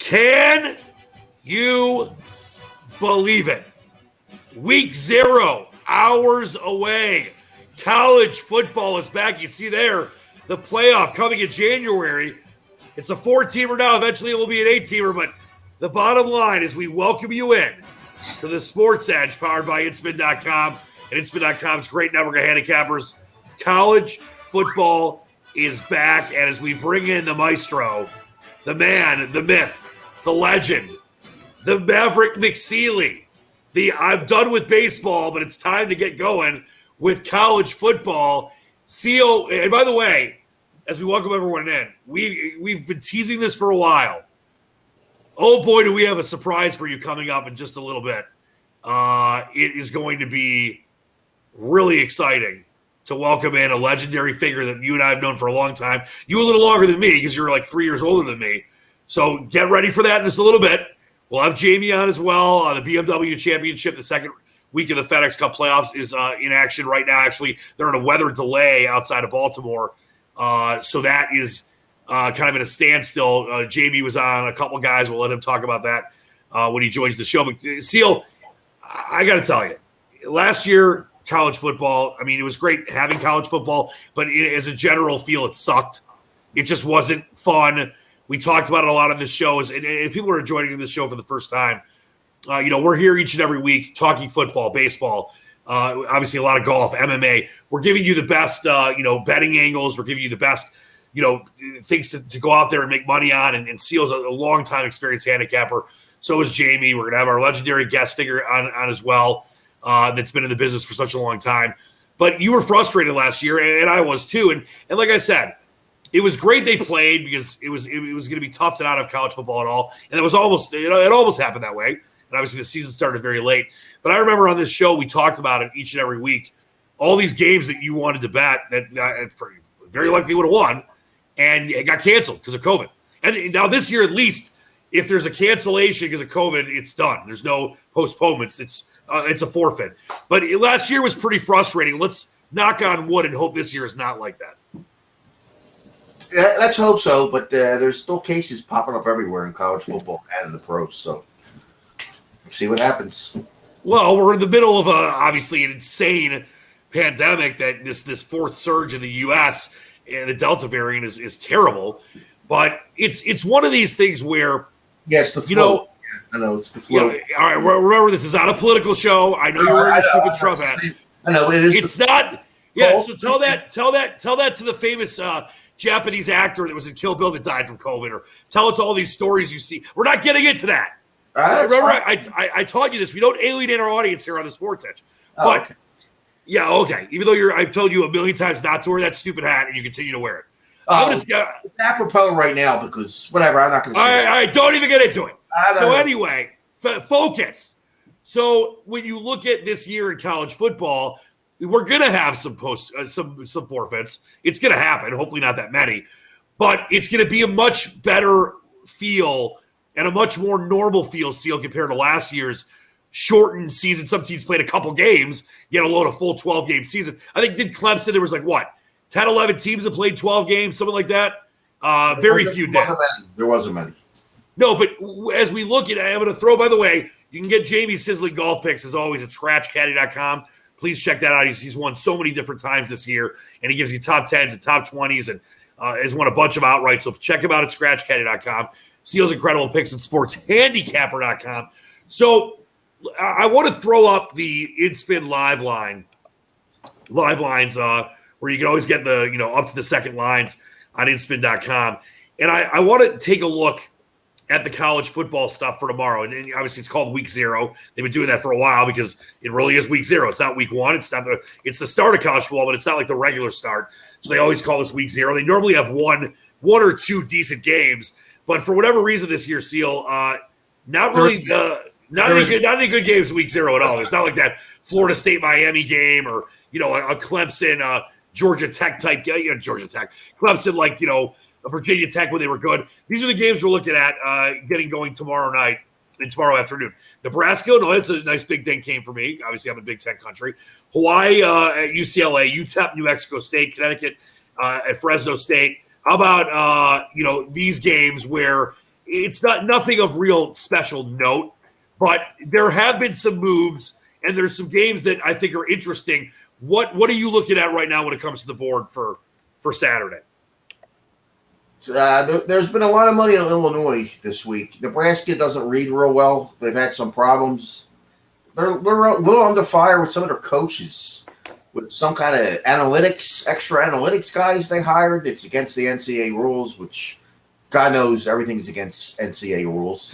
Can you believe it? Week 0, hours away. College football is back. You see there, the playoff coming in January. It's a 4-teamer now. Eventually it will be an 8-teamer, but the bottom line is we welcome you in to the SportSedge powered by Inspin.com and Inspin.com's great network of handicappers. College football is back, and as we bring in the maestro, the man, the myth, the legend, the Maverick McSeely, I'm done with baseball, but it's time to get going with college football. Seal, and by the way, as we welcome everyone in, we've been teasing this for a while. Oh boy, do we have a surprise for you coming up in just a little bit. It is going to be really exciting to welcome in a legendary figure that you and I have known for a long time. You a little longer than me because you're like 3 years older than me. So get ready for that in just a little bit. We'll have Jamie on as well. The BMW Championship, the second week of the FedEx Cup playoffs is in action right now. Actually, they're in a weather delay outside of Baltimore. So that is kind of at a standstill. Jamie was on, a couple guys. We'll let him talk about that when he joins the show. But Seal, I got to tell you, last year, college football, I mean, it was great having college football, but as a general feel, it sucked. It just wasn't fun. We talked about it a lot on this show, and people are joining this show for the first time. We're here each and every week talking football, baseball, obviously a lot of golf, MMA. We're giving you the best, betting angles. We're giving you the best, things to go out there and make money on. And Seal's a long-time experienced handicapper. So is Jamie. We're going to have our legendary guest figure on as well that's been in the business for such a long time. But you were frustrated last year, and I was too. And like I said, it was great they played because it was going to be tough to not have college football at all. And it was almost, it almost happened that way. And obviously the season started very late. But I remember on this show, we talked about it each and every week, all these games that you wanted to bet that very likely would have won, and it got canceled because of COVID. And now this year, at least, if there's a cancellation because of COVID, it's done. There's no postponements. It's a forfeit. But last year was pretty frustrating. Let's knock on wood and hope this year is not like that. Yeah, let's hope so, but there's still cases popping up everywhere in college football and in the pros, so we'll see what happens. Well, we're in the middle of obviously an insane pandemic that this fourth surge in the U.S. and the Delta variant is terrible, but it's one of these things where it's the flu. I know it's the flu. All right, remember this is not a political show. I know you're wearing a stupid Trump hat. I know it is. It's not. Yeah, so tell that to the famous Japanese actor that was in Kill Bill that died from COVID, or tell it to all these stories you see. We're not getting into that. Remember, I taught you this. We don't alienate our audience here on the SportSedge. But, okay. Yeah, okay. Even though I've told you a million times not to wear that stupid hat, and you continue to wear it. It's apropos right now because whatever, I'm not going to say All right, don't even get into it. So anyway, focus. So when you look at this year in college football, we're going to have some forfeits. It's going to happen. Hopefully not that many. But it's going to be a much better feel and a much more normal feel, Seal, compared to last year's shortened season. Some teams played a couple games. You had to load a full 12-game season. I think did Clemson, there was 10, 11 teams that played 12 games, something like that? Very few did. There wasn't many. No, but as we look at it, I'm going to throw, by the way, you can get Jamie's sizzling golf picks, as always, at scratchcaddy.com. Please check that out. He's won so many different times this year, and he gives you top 10s and top 20s and has won a bunch of outright. So check him out at scratchcaddy.com. Seal's incredible picks at sportshandicapper.com. So I want to throw up the InSpin live lines where you can always get the, up to the second lines on inspin.com. And I want to take a look at the college football stuff for tomorrow. And obviously it's called week 0. They've been doing that for a while because it really is week 0. It's not week 1. It's the start of college football, but it's not like the regular start. So they always call this week 0. They normally have one or two decent games, but for whatever reason this year, Seal, not any good games week 0 at all. There's not like that Florida State Miami game or a Clemson Georgia Tech type game. Georgia Tech, Clemson Virginia Tech when they were good. These are the games we're looking at getting going tomorrow night and tomorrow afternoon. Nebraska, that's a nice Big Ten game for me. Obviously, I'm in Big Ten country. Hawaii at UCLA, UTEP, New Mexico State, Connecticut at Fresno State. How about these games where it's not nothing of real special note, but there have been some moves, and there's some games that I think are interesting. What are you looking at right now when it comes to the board for Saturday? There's been a lot of money on Illinois this week. Nebraska doesn't read real well. They've had some problems. They're a little under fire with some of their coaches, with some kind of extra analytics guys they hired. It's against the NCAA rules, which God knows everything's against NCAA rules.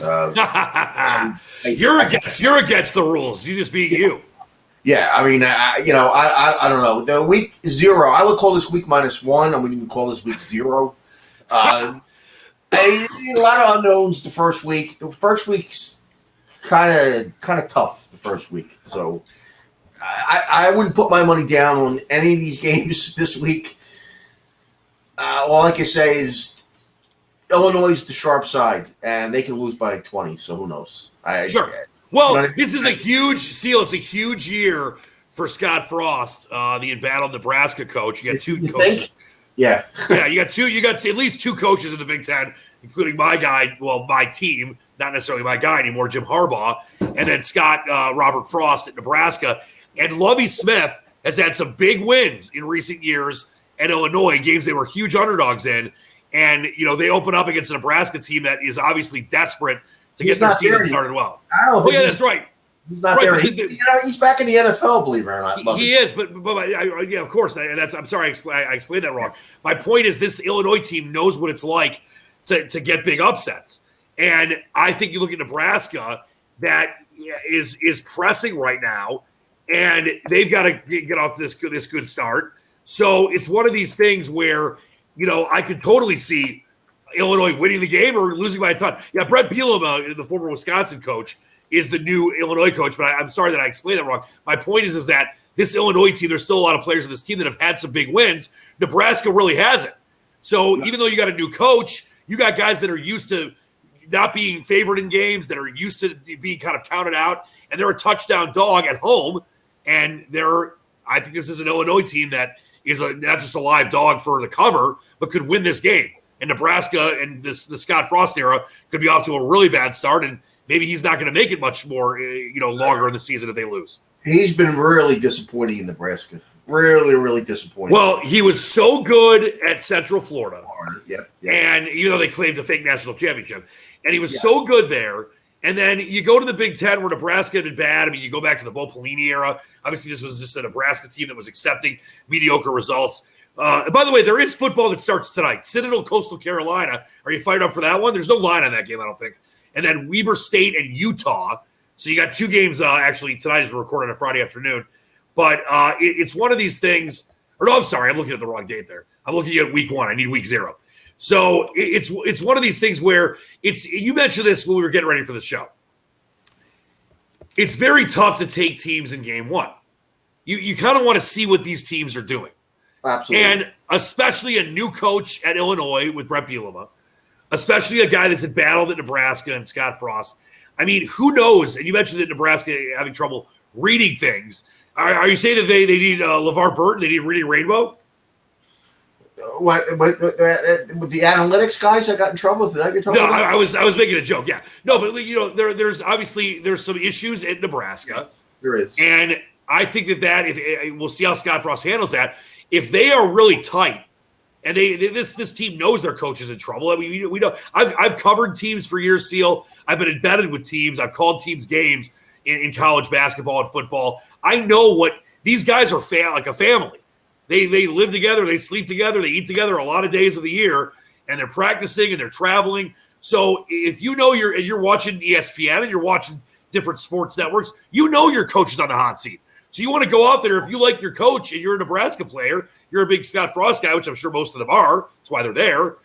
You're against the rules. You just being you. Yeah, I mean, I don't know. The week 0, I would call this week -1. I wouldn't even call this week 0. A lot of unknowns the first week. The first week's kind of tough. The first week, so I wouldn't put my money down on any of these games this week. All I can say is Illinois is the sharp side, and they can lose by 20. So who knows? Sure. Well, this is a huge Seal. It's a huge year for Scott Frost, the embattled Nebraska coach. You got two coaches. Think? Yeah. Yeah, you got two. You got at least 2 coaches in the Big Ten, including my guy. Well, my team, not necessarily my guy anymore, Jim Harbaugh, and then Scott Robert Frost at Nebraska. And Lovie Smith has had some big wins in recent years at Illinois, games they were huge underdogs in. And they open up against a Nebraska team that is obviously desperate to get their season started well. That's right. He's not there. He's back in the NFL, believe it or not. He is, but yeah, of course. I'm sorry, I explained that wrong. My point is, this Illinois team knows what it's like to get big upsets, and I think you look at Nebraska, that is pressing right now, and they've got to get off this good start. So it's one of these things where I could totally see Illinois winning the game or losing by a ton. Yeah, Brett Bielema, the former Wisconsin coach, is the new Illinois coach, but I'm sorry that I explained that wrong. My point is that this Illinois team, there's still a lot of players on this team that have had some big wins. Nebraska really hasn't. So even though you got a new coach, you got guys that are used to not being favored in games, that are used to being kind of counted out, and they're a touchdown dog at home. And I think this is an Illinois team that is not just a live dog for the cover, but could win this game. And Nebraska and the Scott Frost era could be off to a really bad start, and maybe he's not going to make it much more, longer in the season if they lose. He's been really disappointing in Nebraska. Really, really disappointing. Well, he was so good at Central Florida. Yep. And even though they claimed a fake national championship, and he was so good there. And then you go to the Big Ten where Nebraska had been bad. I mean, you go back to the Bo Pelini era. Obviously, this was just a Nebraska team that was accepting mediocre results. And by the way, there is football that starts tonight. Citadel, Coastal Carolina. Are you fired up for that one? There's no line on that game, I don't think. And then Weber State and Utah. So you got 2 games actually tonight as we're recording on a Friday afternoon. But it's one of these things. Or no, I'm sorry. I'm looking at the wrong date there. I'm looking at week 1. I need week 0. So it's one of these things where you mentioned this when we were getting ready for the show. It's very tough to take teams in game 1. You kind of want to see what these teams are doing. Absolutely. And especially a new coach at Illinois with Brett Bielema, especially a guy that's had battled at Nebraska and Scott Frost. I mean, who knows? And you mentioned that Nebraska having trouble reading things. Are you saying that they need LeVar Burton? They need Reading Rainbow? What? With the analytics guys that got in trouble with that? You're talking about? I was making a joke. Yeah, no, but there's some issues at Nebraska. There is, and I think that if we'll see how Scott Frost handles that. If they are really tight, and this team knows their coach is in trouble. I mean, we know I've covered teams for years, Seal. I've been embedded with teams. I've called teams games in college basketball and football. I know what these guys are like a family. They live together, they sleep together, they eat together a lot of days of the year, and they're practicing and they're traveling. So if you're watching ESPN and you're watching different sports networks, your coach is on the hot seat. So you want to go out there, if you like your coach and you're a Nebraska player, you're a big Scott Frost guy, which I'm sure most of them are. That's why they're there.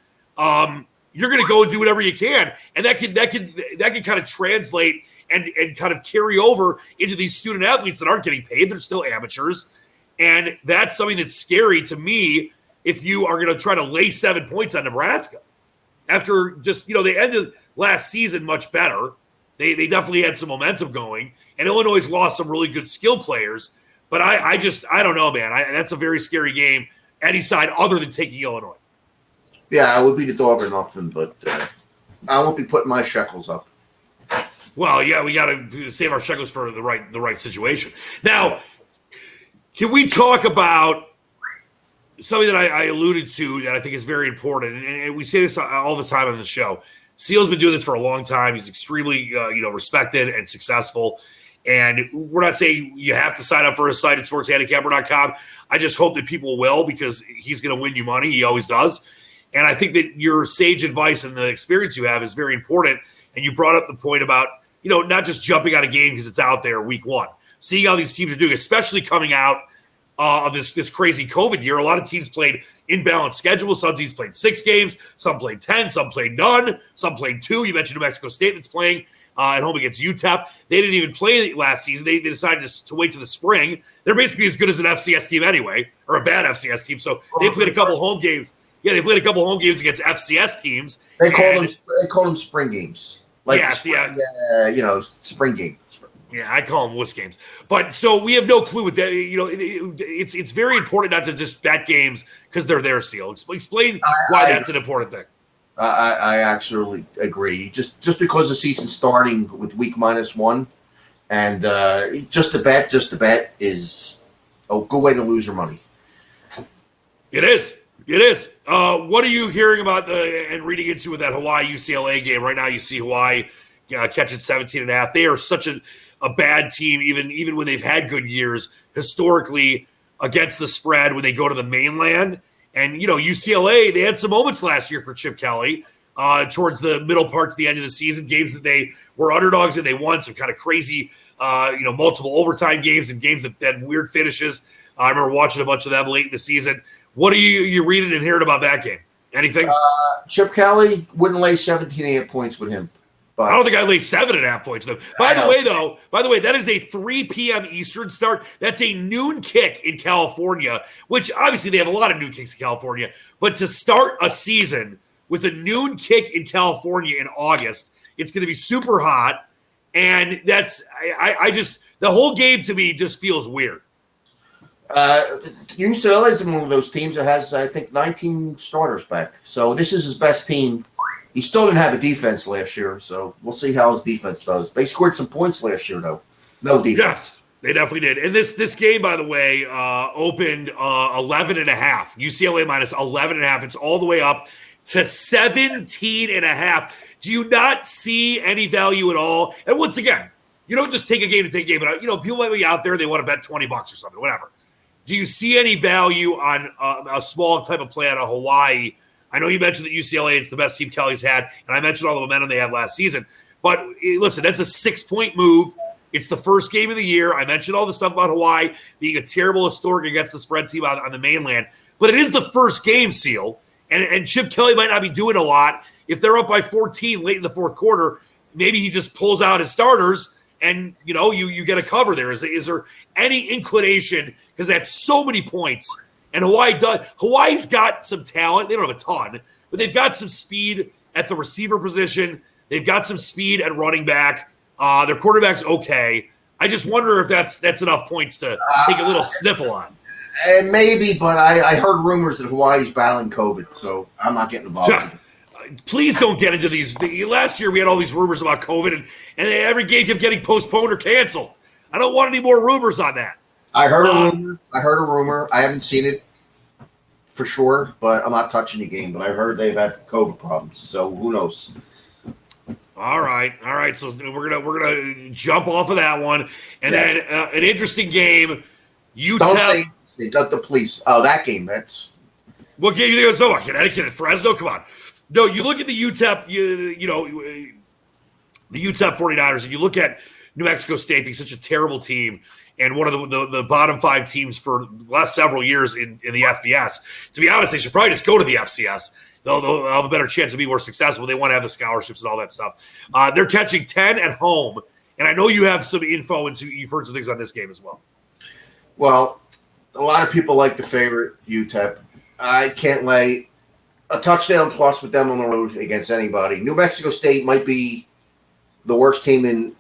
You're going to go and do whatever you can, and that can kind of translate and kind of carry over into these student athletes that aren't getting paid. They're still amateurs, and that's something that's scary to me. If you are going to try to lay 7 points on Nebraska after just they ended last season much better. They definitely had some momentum going, and Illinois lost some really good skill players. But I don't know, man. That's a very scary game, any side other than taking Illinois. Yeah, I would be the dog or nothing, but I won't be putting my shekels up. Well, yeah, we got to save our shekels for the right situation. Now, can we talk about something that I alluded to that I think is very important, and we say this all the time on the show. Seal's been doing this for a long time. He's extremely, respected and successful. And we're not saying you have to sign up for his site at sportshandicapper.com. I just hope that people will, because he's going to win you money. He always does. And I think that your sage advice and the experience you have is very important. And you brought up the point about, not just jumping on a game because it's out there week one. Seeing how these teams are doing, especially coming out of this crazy COVID year. A lot of teams played imbalanced schedules. Some teams played 6 games. Some played 10. Some played none. Some played 2. You mentioned New Mexico State that's playing at home against UTEP. They didn't even play last season. They decided to wait to the spring. They're basically as good as an FCS team anyway, or a bad FCS team. So they played a couple home games. Yeah, they played a couple home games against FCS teams. They call them spring games. Spring game. Yeah, I call them wuss games. But so we have no clue with that. It's very important not to just bet games because they're there, Seal. Explain why that's an important thing. I actually agree. Just because the season's starting with week -1, and just to bet is a good way to lose your money. It is. What are you hearing about and reading into with that Hawaii UCLA game right now? You see Hawaii catching 17.5. They are such a bad team, even when they've had good years historically against the spread when they go to the mainland. And, UCLA, they had some moments last year for Chip Kelly towards the middle part to the end of the season, games that they were underdogs and they won, some kind of crazy, multiple overtime games and games that had weird finishes. I remember watching a bunch of them late in the season. What are you reading and hearing about that game? Anything? Chip Kelly wouldn't lay 17.5 points with him. I don't think I laid 7.5 points with them. By the way, that is a 3 p.m. Eastern start. That's a noon kick in California, which obviously they have a lot of noon kicks in California. But to start a season with a noon kick in California in August, it's going to be super hot. And that's the whole game to me just feels weird. UCLA is one of those teams that has, I think, 19 starters back. So this is his best team. He still didn't have a defense last year, so we'll see how his defense does. They scored some points last year, though. No defense. Yes, they definitely did. And this game, by the way, opened 11.5. UCLA minus 11.5. It's all the way up to 17.5. Do you not see any value at all? And once again, you don't just take a game to take a game. But, people might be out there, they want to bet $20 or something, whatever. Do you see any value on a small type of play out of Hawaii? I know you mentioned that UCLA, it's the best team Kelly's had, and I mentioned all the momentum they had last season. But listen, that's a 6-point move. It's the first game of the year. I mentioned all the stuff about Hawaii being a terrible historic against the spread team on the mainland. But it is the first game, Seal, and Chip Kelly might not be doing a lot. If they're up by 14 late in the fourth quarter, maybe he just pulls out his starters and, you get a cover there. Is there any inclination, because that's so many points, and Hawaii's got some talent. They don't have a ton, but they've got some speed at the receiver position. They've got some speed at running back. Their quarterback's okay. I just wonder if that's enough points to take a little sniffle on. And maybe, but I heard rumors that Hawaii's battling COVID, so I'm not getting involved. Please don't get into these. Last year we had all these rumors about COVID, and every game kept getting postponed or canceled. I don't want any more rumors on that. I heard a rumor. I haven't seen it for sure, but I'm not touching the game. But I heard they've had COVID problems, so who knows? All right. So we're gonna jump off of that one, and then an interesting game. UTEP. Don't say the police. Oh, that game. That's what game you think it's about? Connecticut and Fresno. Come on. No, you look at the UTEP. The UTEP 49ers, and you look at New Mexico State being such a terrible team and one of the bottom 5 teams for the last several years in the FBS. To be honest, they should probably just go to the FCS. They'll have a better chance of being more successful. They want to have the scholarships and all that stuff. They're catching 10 at home, and I know you have some info and you've heard some things on this game as well. Well, a lot of people like the favorite UTEP. I can't lay a touchdown plus with them on the road against anybody. New Mexico State might be the worst team in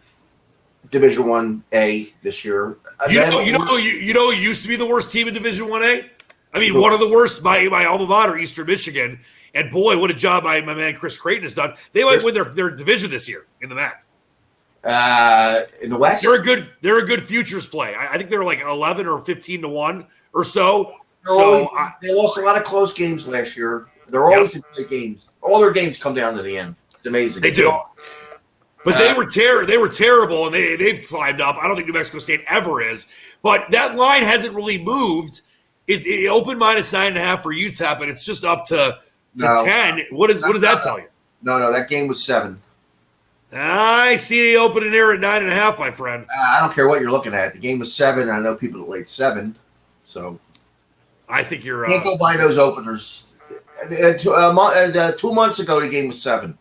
Division 1A this year. You know who used to be the worst team in Division 1A? I mean, one of the worst, my alma mater, Eastern Michigan, and boy, what a job my man Chris Creighton has done. They might win their division this year in the MAC. In the West, they're a good futures play. I think they're like 11 or 15-1 or so. They lost a lot of close games last year. They're always in great games. All their games come down to the end. It's amazing. They do. But they were terrible, and they've climbed up. I don't think New Mexico State ever is. But that line hasn't really moved. It opened minus 9.5 for UTEP, and it's just up to 10. What does that tell you? No, that game was 7. I see the opening there at 9.5, my friend. I don't care what you're looking at. The game was 7. I know people that laid 7. So I think you're can't go by those openers. 2 months ago, the game was 7.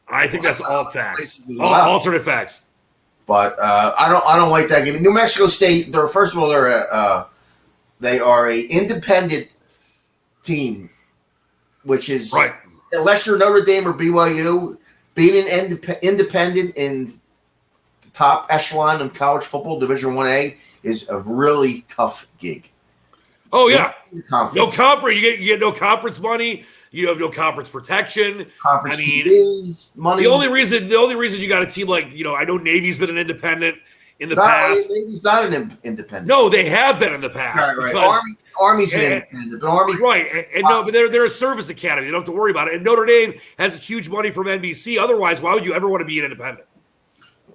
I think that's all facts, alternate facts. But I don't like that game. New Mexico State. They are a independent team, which is right. Unless you're Notre Dame or BYU, being an independent in the top echelon of college football, Division 1A, is a really tough gig. Oh yeah, no conference. You get no conference money. You have no conference protection. Conference TV, money. The only reason you got a team like I know Navy's been an independent in the past. Navy's not an independent. No, they have been in the past. Right. Army's an independent, but Army right. And no, but they're a service academy. They don't have to worry about it. And Notre Dame has huge money from NBC. Otherwise, why would you ever want to be an independent?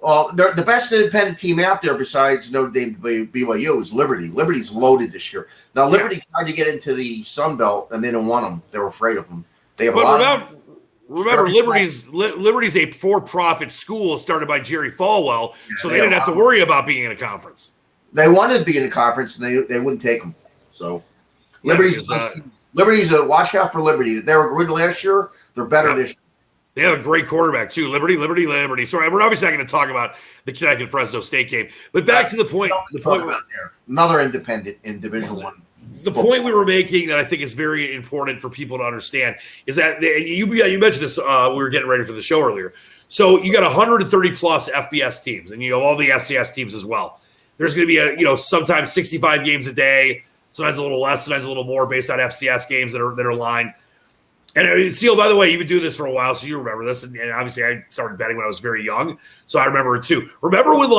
Well, the best independent team out there besides Notre Dame BYU is Liberty. Liberty's loaded this year. Now, Liberty tried to get into the Sun Belt, and they didn't want them. They were afraid of them. They have remember, Liberty's a for-profit school started by Jerry Falwell, so they didn't have to worry about being in a conference. They wanted to be in a conference, and they wouldn't take them. So Liberty's a watch out for Liberty. They were good last year. They're better this year. They have a great quarterback, too. Liberty. Sorry, we're obviously not going to talk about the Connecticut-Fresno State game. But back to the point. Another independent in Division I. The point we were making that I think is very important for people to understand is that you mentioned this. We were getting ready for the show earlier. So you got 130-plus FBS teams, and all the FCS teams as well. There's going to be sometimes 65 games a day, sometimes a little less, sometimes a little more based on FCS games that are lined. And Seal, by the way, you've been doing this for a while, so you remember this. And obviously, I started betting when I was very young, so I remember it too. Remember when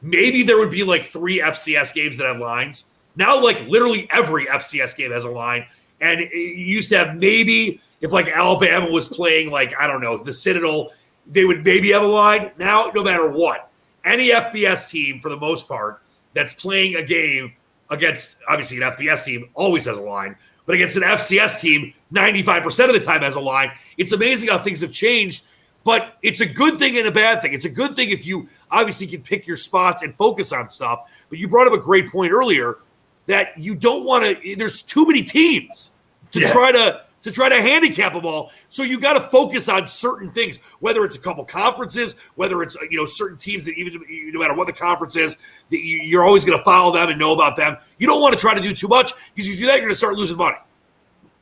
maybe there would be 3 FCS games that had lines? Now, literally every FCS game has a line. And it used to have maybe if Alabama was playing I don't know, the Citadel, they would maybe have a line. Now, no matter what, any FBS team for the most part that's playing a game against obviously an FBS team always has a line. But against an FCS team, 95% of the time has a line. It's amazing how things have changed, but it's a good thing and a bad thing. It's a good thing if you obviously can pick your spots and focus on stuff. But you brought up a great point earlier that you don't want to – there's too many teams to try to handicap them all. So you got to focus on certain things, whether it's a couple conferences, whether it's certain teams that even no matter what the conference is, that you're always going to follow them and know about them. You don't want to try to do too much because you do that, you're going to start losing money.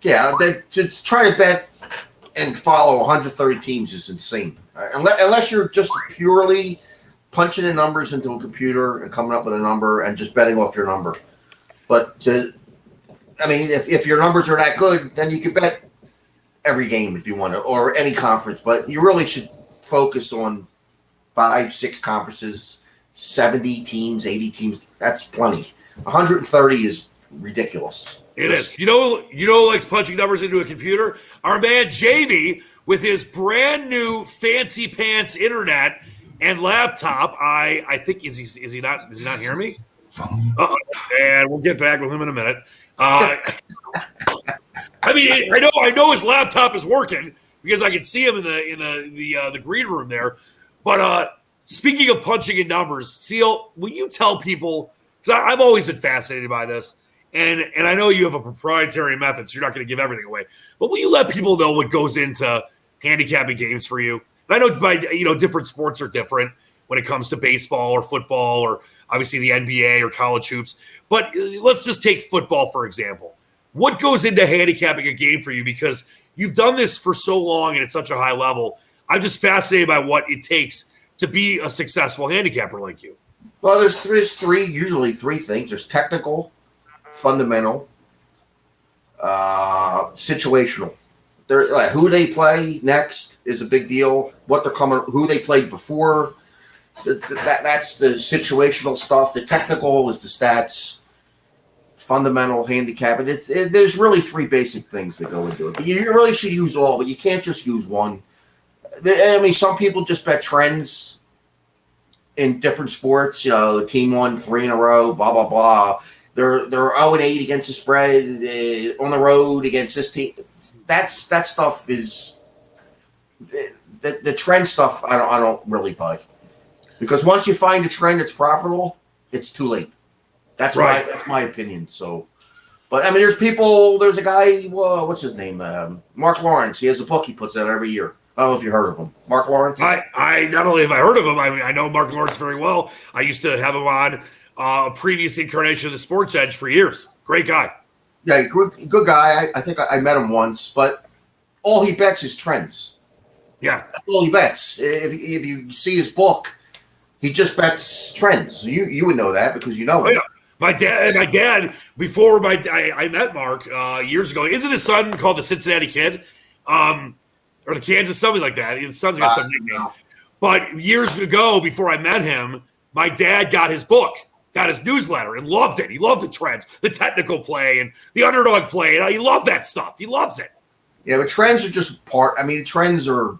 Yeah, to try to bet and follow 130 teams is insane. Unless you're just purely punching in numbers into a computer and coming up with a number and just betting off your number. But if your numbers are that good, then you could bet every game if you want to, or any conference. But you really should focus on 5-6 conferences, 70 teams, 80 teams. That's plenty. 130 is ridiculous. It is. Who likes punching numbers into a computer? Our man Jamie with his brand new fancy pants internet and laptop. I think is he not hearing me? And we'll get back with him in a minute. I know his laptop is working because I can see him in the green room there. But speaking of punching in numbers, Seal, will you tell people? Because I've always been fascinated by this, and I know you have a proprietary method, so you're not going to give everything away. But will you let people know what goes into handicapping games for you? And I know different sports are different when it comes to baseball or football or obviously the NBA or college hoops. But let's just take football, for example. What goes into handicapping a game for you? Because you've done this for so long and at such a high level. I'm just fascinated by what it takes to be a successful handicapper like you. Well, there's usually three things. There's technical, fundamental, situational. They're like, who they play next is a big deal. What they're coming, who they played before. That's the situational stuff. The technical is the stats. Fundamental, handicapping. There's really 3 basic things that go into it. But you really should use all, but you can't just use one. I mean, some people just bet trends in different sports. You know, the team won 3 in a row, blah, blah, blah. They're 0-8 against the spread on the road against this team. That stuff is the trend stuff. I don't really buy, because once you find a trend that's profitable, it's too late. That's right. That's my opinion. So, but I mean, there's a guy. What's his name? Mark Lawrence. He has a book he puts out every year. I don't know if you heard of him, Mark Lawrence. I not only have I heard of him, I know Mark Lawrence very well. I used to have him on a previous incarnation of the SportSedge for years. Great guy. Yeah, good guy. I think I met him once, but all he bets is trends. Yeah, that's all he bets. If you see his book, he just bets trends. You would know that because you know him. Oh, yeah. My dad, before I met Mark years ago, isn't his son called the Cincinnati Kid? Or the Kansas, something like that. His son's got some nickname. No. But years ago, before I met him, my dad got his book, got his newsletter, and loved it. He loved the trends, the technical play, and the underdog play. And he loved that stuff. He loves it. Yeah, but trends are just part. I mean, trends are.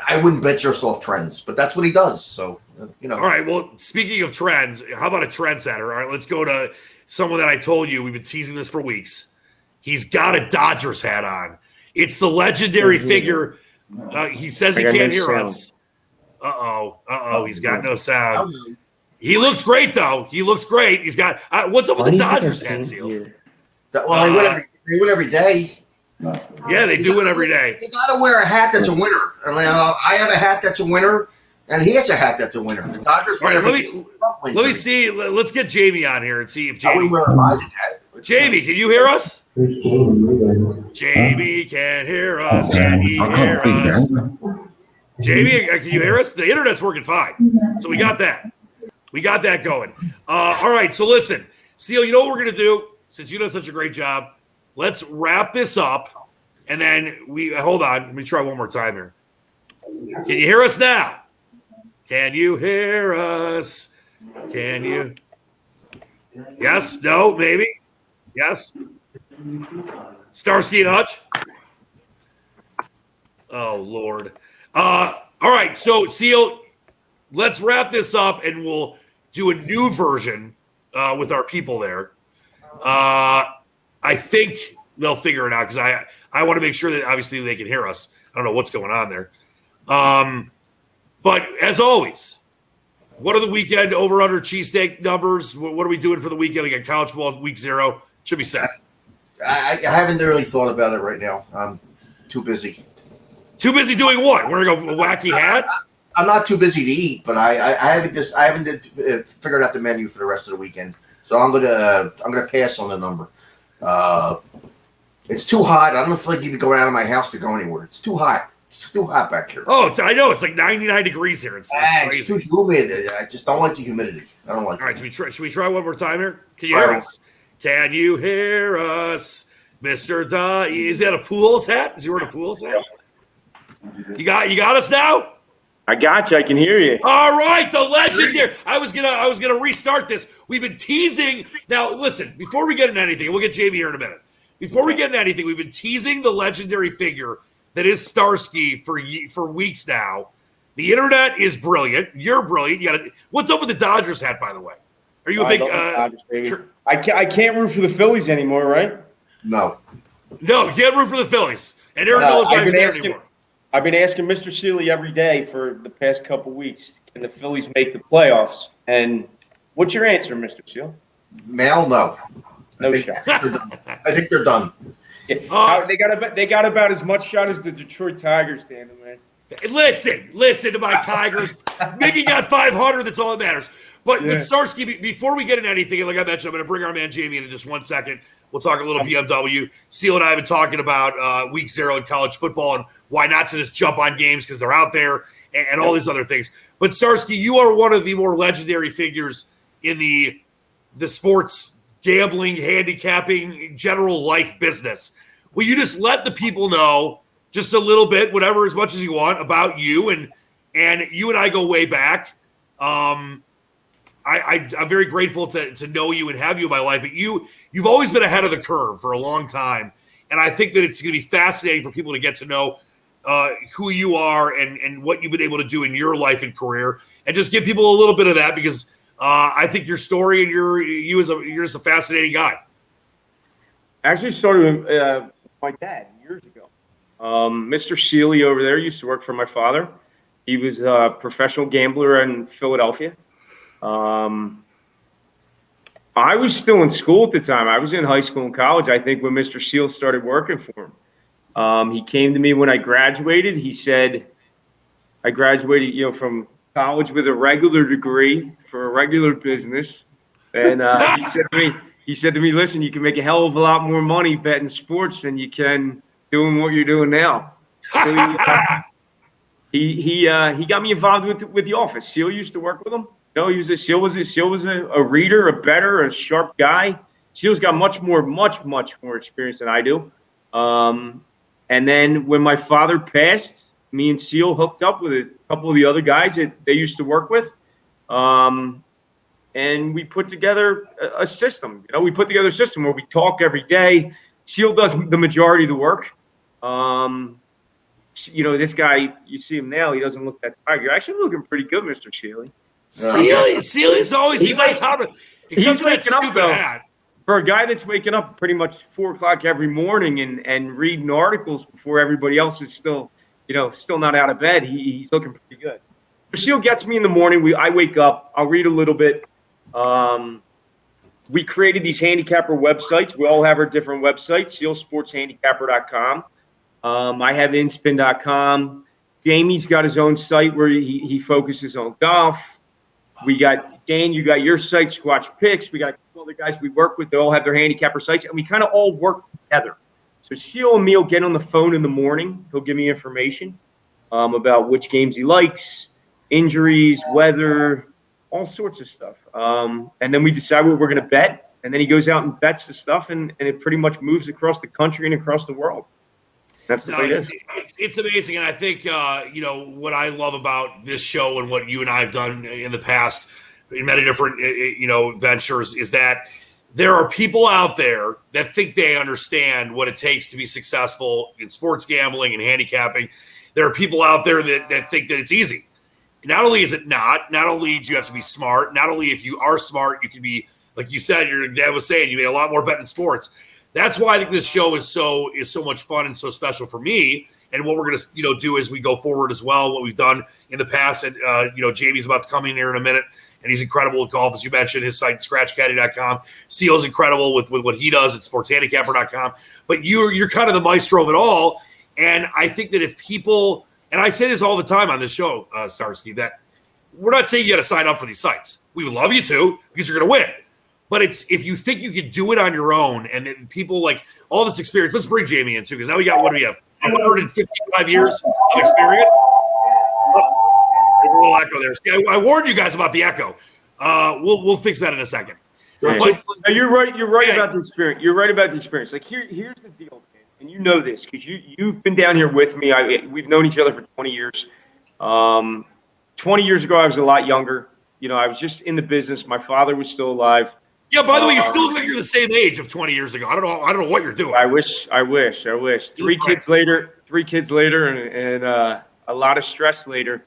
I wouldn't bet yourself trends, but that's what he does. So, you know. All right. Well, speaking of trends, how about a trendsetter? All right, let's go to someone that I told you we've been teasing this for weeks. He's got a Dodgers hat on. It's the legendary figure. He says he can't hear us. Uh-oh. He's got no sound. He looks great, though. He looks great. He's got what's up with the Dodgers hat, Seal? Well, they win every day. Yeah, they do win every day. You got to wear a hat that's a winner. I have a hat that's a winner, and he has a hat that's a winner. The Dodgers win every day. Let me see. Let's get Jamie on here and see if Jamie. I would wear a Biden hat. Jamie, can you hear us? Jamie can hear us. Can he hear us? Jamie, can you hear us? The internet's working fine. So we got that. We got that going. All right, so listen. Seal, you know what we're going to do? Since you did such a great job, let's wrap this up. And then hold on. Let me try one more time here. Can you hear us now? Can you hear us? Can you? Yes? No? Maybe? Yes? Starsky and Hutch? Oh, Lord. All right, so, Seal, let's wrap this up, and we'll do a new version with our people there. I think they'll figure it out because I want to make sure that, obviously, they can hear us. I don't know what's going on there. But, as always, what are the weekend over-under cheesesteak numbers? What are we doing for the weekend? Again, college football, week 0. Should be set. I haven't really thought about it right now. I'm too busy. Too busy doing what? Wearing a wacky hat? I'm not too busy to eat, but I haven't figured out the menu for the rest of the weekend. So I'm gonna pass on the number. It's too hot. I don't feel like even going out of my house to go anywhere. It's too hot. It's too hot back here. Oh, I know. It's like 99 degrees here. It's crazy. It's too humid. I just don't like the humidity. I don't like it. All right, should we try one more time here? Can you hear us? Can you hear us, Mr. Is that a Pools hat? Is he wearing a Pools hat? You got us now? I got you. I can hear you. All right, the legendary. I was gonna restart this. We've been teasing. Now, listen. Before we get into anything, we'll get Jamie here in a minute. Before we get into anything, we've been teasing the legendary figure that is Starsky for weeks now. The internet is brilliant. You're brilliant. What's up with the Dodgers hat, by the way? Are you a big? Dodgers, baby. I can't root for the Phillies anymore, right? No, you can't root for the Phillies. And Aaron Nola's not even there anymore. I've been asking Mr. Seeley every day for the past couple weeks, can the Phillies make the playoffs? And what's your answer, Mr. Seal? Male, no. No shot. I think they're done. Yeah. They got about as much shot as the Detroit Tigers, damn it, man. Listen to my Tigers. Mickey got 500. That's all that matters. But Starsky, before we get into anything, and like I mentioned, I'm going to bring our man Jamie in just 1 second. We'll talk a little BMW. Seal and I have been talking about week 0 in college football and why not to just jump on games because they're out there and all these other things. But Starsky, you are one of the more legendary figures in the sports gambling, handicapping, general life business. Will you just let the people know just a little bit, whatever, as much as you want about you? And you and I go way back. I'm very grateful to know you and have you in my life, but you've always been ahead of the curve for a long time. And I think that it's going to be fascinating for people to get to know who you are and what you've been able to do in your life and career, and just give people a little bit of that, because I think your story and you're just a fascinating guy. I actually started with my dad years ago. Mr. Sealy over there used to work for my father. He was a professional gambler in Philadelphia. I was still in school at the time. I was in high school and college, I think, when Mr. Seal started working for him. He came to me when I graduated. He said, I graduated, from college with a regular degree for a regular business. And he said to me, listen, you can make a hell of a lot more money betting sports than you can doing what you're doing now. So he got me involved with the office. Seal used to work with him. Seal was a reader, a bettor, a sharp guy. Seal's got much more experience than I do. And then when my father passed, me and Seal hooked up with a couple of the other guys that they used to work with. And we put together a system. We put together a system where we talk every day. Seal does the majority of the work. This guy, you see him now, he doesn't look that tired. You're actually looking pretty good, Mr. Sealy. Sealy's always he's on top of it. He's waking up, though. For a guy that's waking up pretty much 4 o'clock every morning and reading articles before everybody else is still not out of bed, he's looking pretty good. Seal gets me in the morning. I wake up. I'll read a little bit. We created these handicapper websites. We all have our different websites. SealSportsHandicapper.com. I have inspin.com. Jamie's got his own site where he focuses on golf. We got Dan, you got your site, Squatch Picks. We got a couple other guys we work with. They all have their handicapper sites, and we kind of all work together. So Seal and me will get on the phone in the morning. He'll give me information about which games he likes, injuries, weather, all sorts of stuff. And then we decide what we're going to bet, and then he goes out and bets the stuff, and it pretty much moves across the country and across the world. That's the way it is. It's amazing, and I think what I love about this show and what you and I have done in the past in many different ventures is that there are people out there that think they understand what it takes to be successful in sports gambling and handicapping. There are people out there that think that it's easy. Not only is it not only do you have to be smart, not only if you are smart, you can be, like you said, your dad was saying, you made a lot more betting sports. That's why I think this show is so much fun and so special for me. And what we're going to do as we go forward as well, what we've done in the past. And Jamie's about to come in here in a minute, and he's incredible with golf, as you mentioned. His site, scratchcaddy.com. Seal's incredible with what he does at sportshandicapper.com. But you're kind of the maestro of it all. And I think that if people, and I say this all the time on this show, Starsky, that we're not saying you got to sign up for these sites. We would love you to, because you're going to win. But it's if you think you can do it on your own, and people like all this experience. Let's bring Jamie in too, because now what do we have? 155 years of experience. There's a little echo there. See, I warned you guys about the echo. We'll fix that in a second. But, you're right. You're right about the experience. You're right about the experience. Like here's the deal, man. And you know this because you've been down here with me. We've known each other for 20 years. 20 years ago, I was a lot younger. I was just in the business. My father was still alive. Yeah, by the way, you still look like you're the same age of 20 years ago. I don't know what you're doing. I wish. 3 kids later, and a lot of stress later.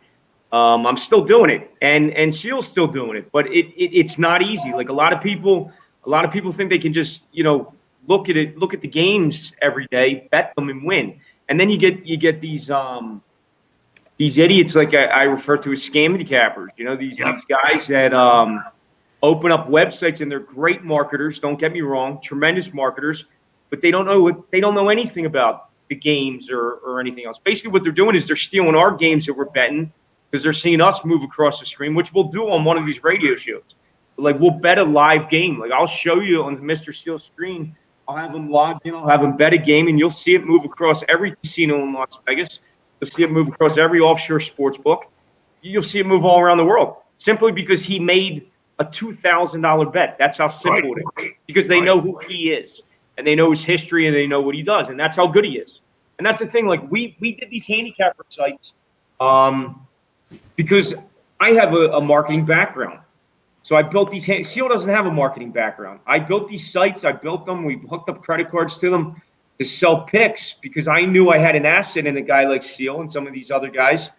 I'm still doing it, and Seal's still doing it, but it's not easy. Like a lot of people think they can just look at the games every day, bet them, and win. And then you get these idiots like I refer to as scam handicappers. These guys that open up websites, and they're great marketers. Don't get me wrong, tremendous marketers, but they don't know anything about the games or anything else. Basically, what they're doing is they're stealing our games that we're betting because they're seeing us move across the screen, which we'll do on one of these radio shows. Like we'll bet a live game. Like I'll show you on Mr. Seal's screen. I'll have them logged in. I'll have them bet a game, and you'll see it move across every casino in Las Vegas. You'll see it move across every offshore sports book. You'll see it move all around the world simply because he made a $2,000 bet. That's how simple it is, because they know who he is, and they know his history, and they know what he does, and that's how good he is. And that's the thing. Like we did these handicapper sites because I have a marketing background. So I built these. Seal doesn't have a marketing background. I built these sites. I built them. We hooked up credit cards to them to sell picks because I knew I had an asset in a guy like Seal and some of these other guys.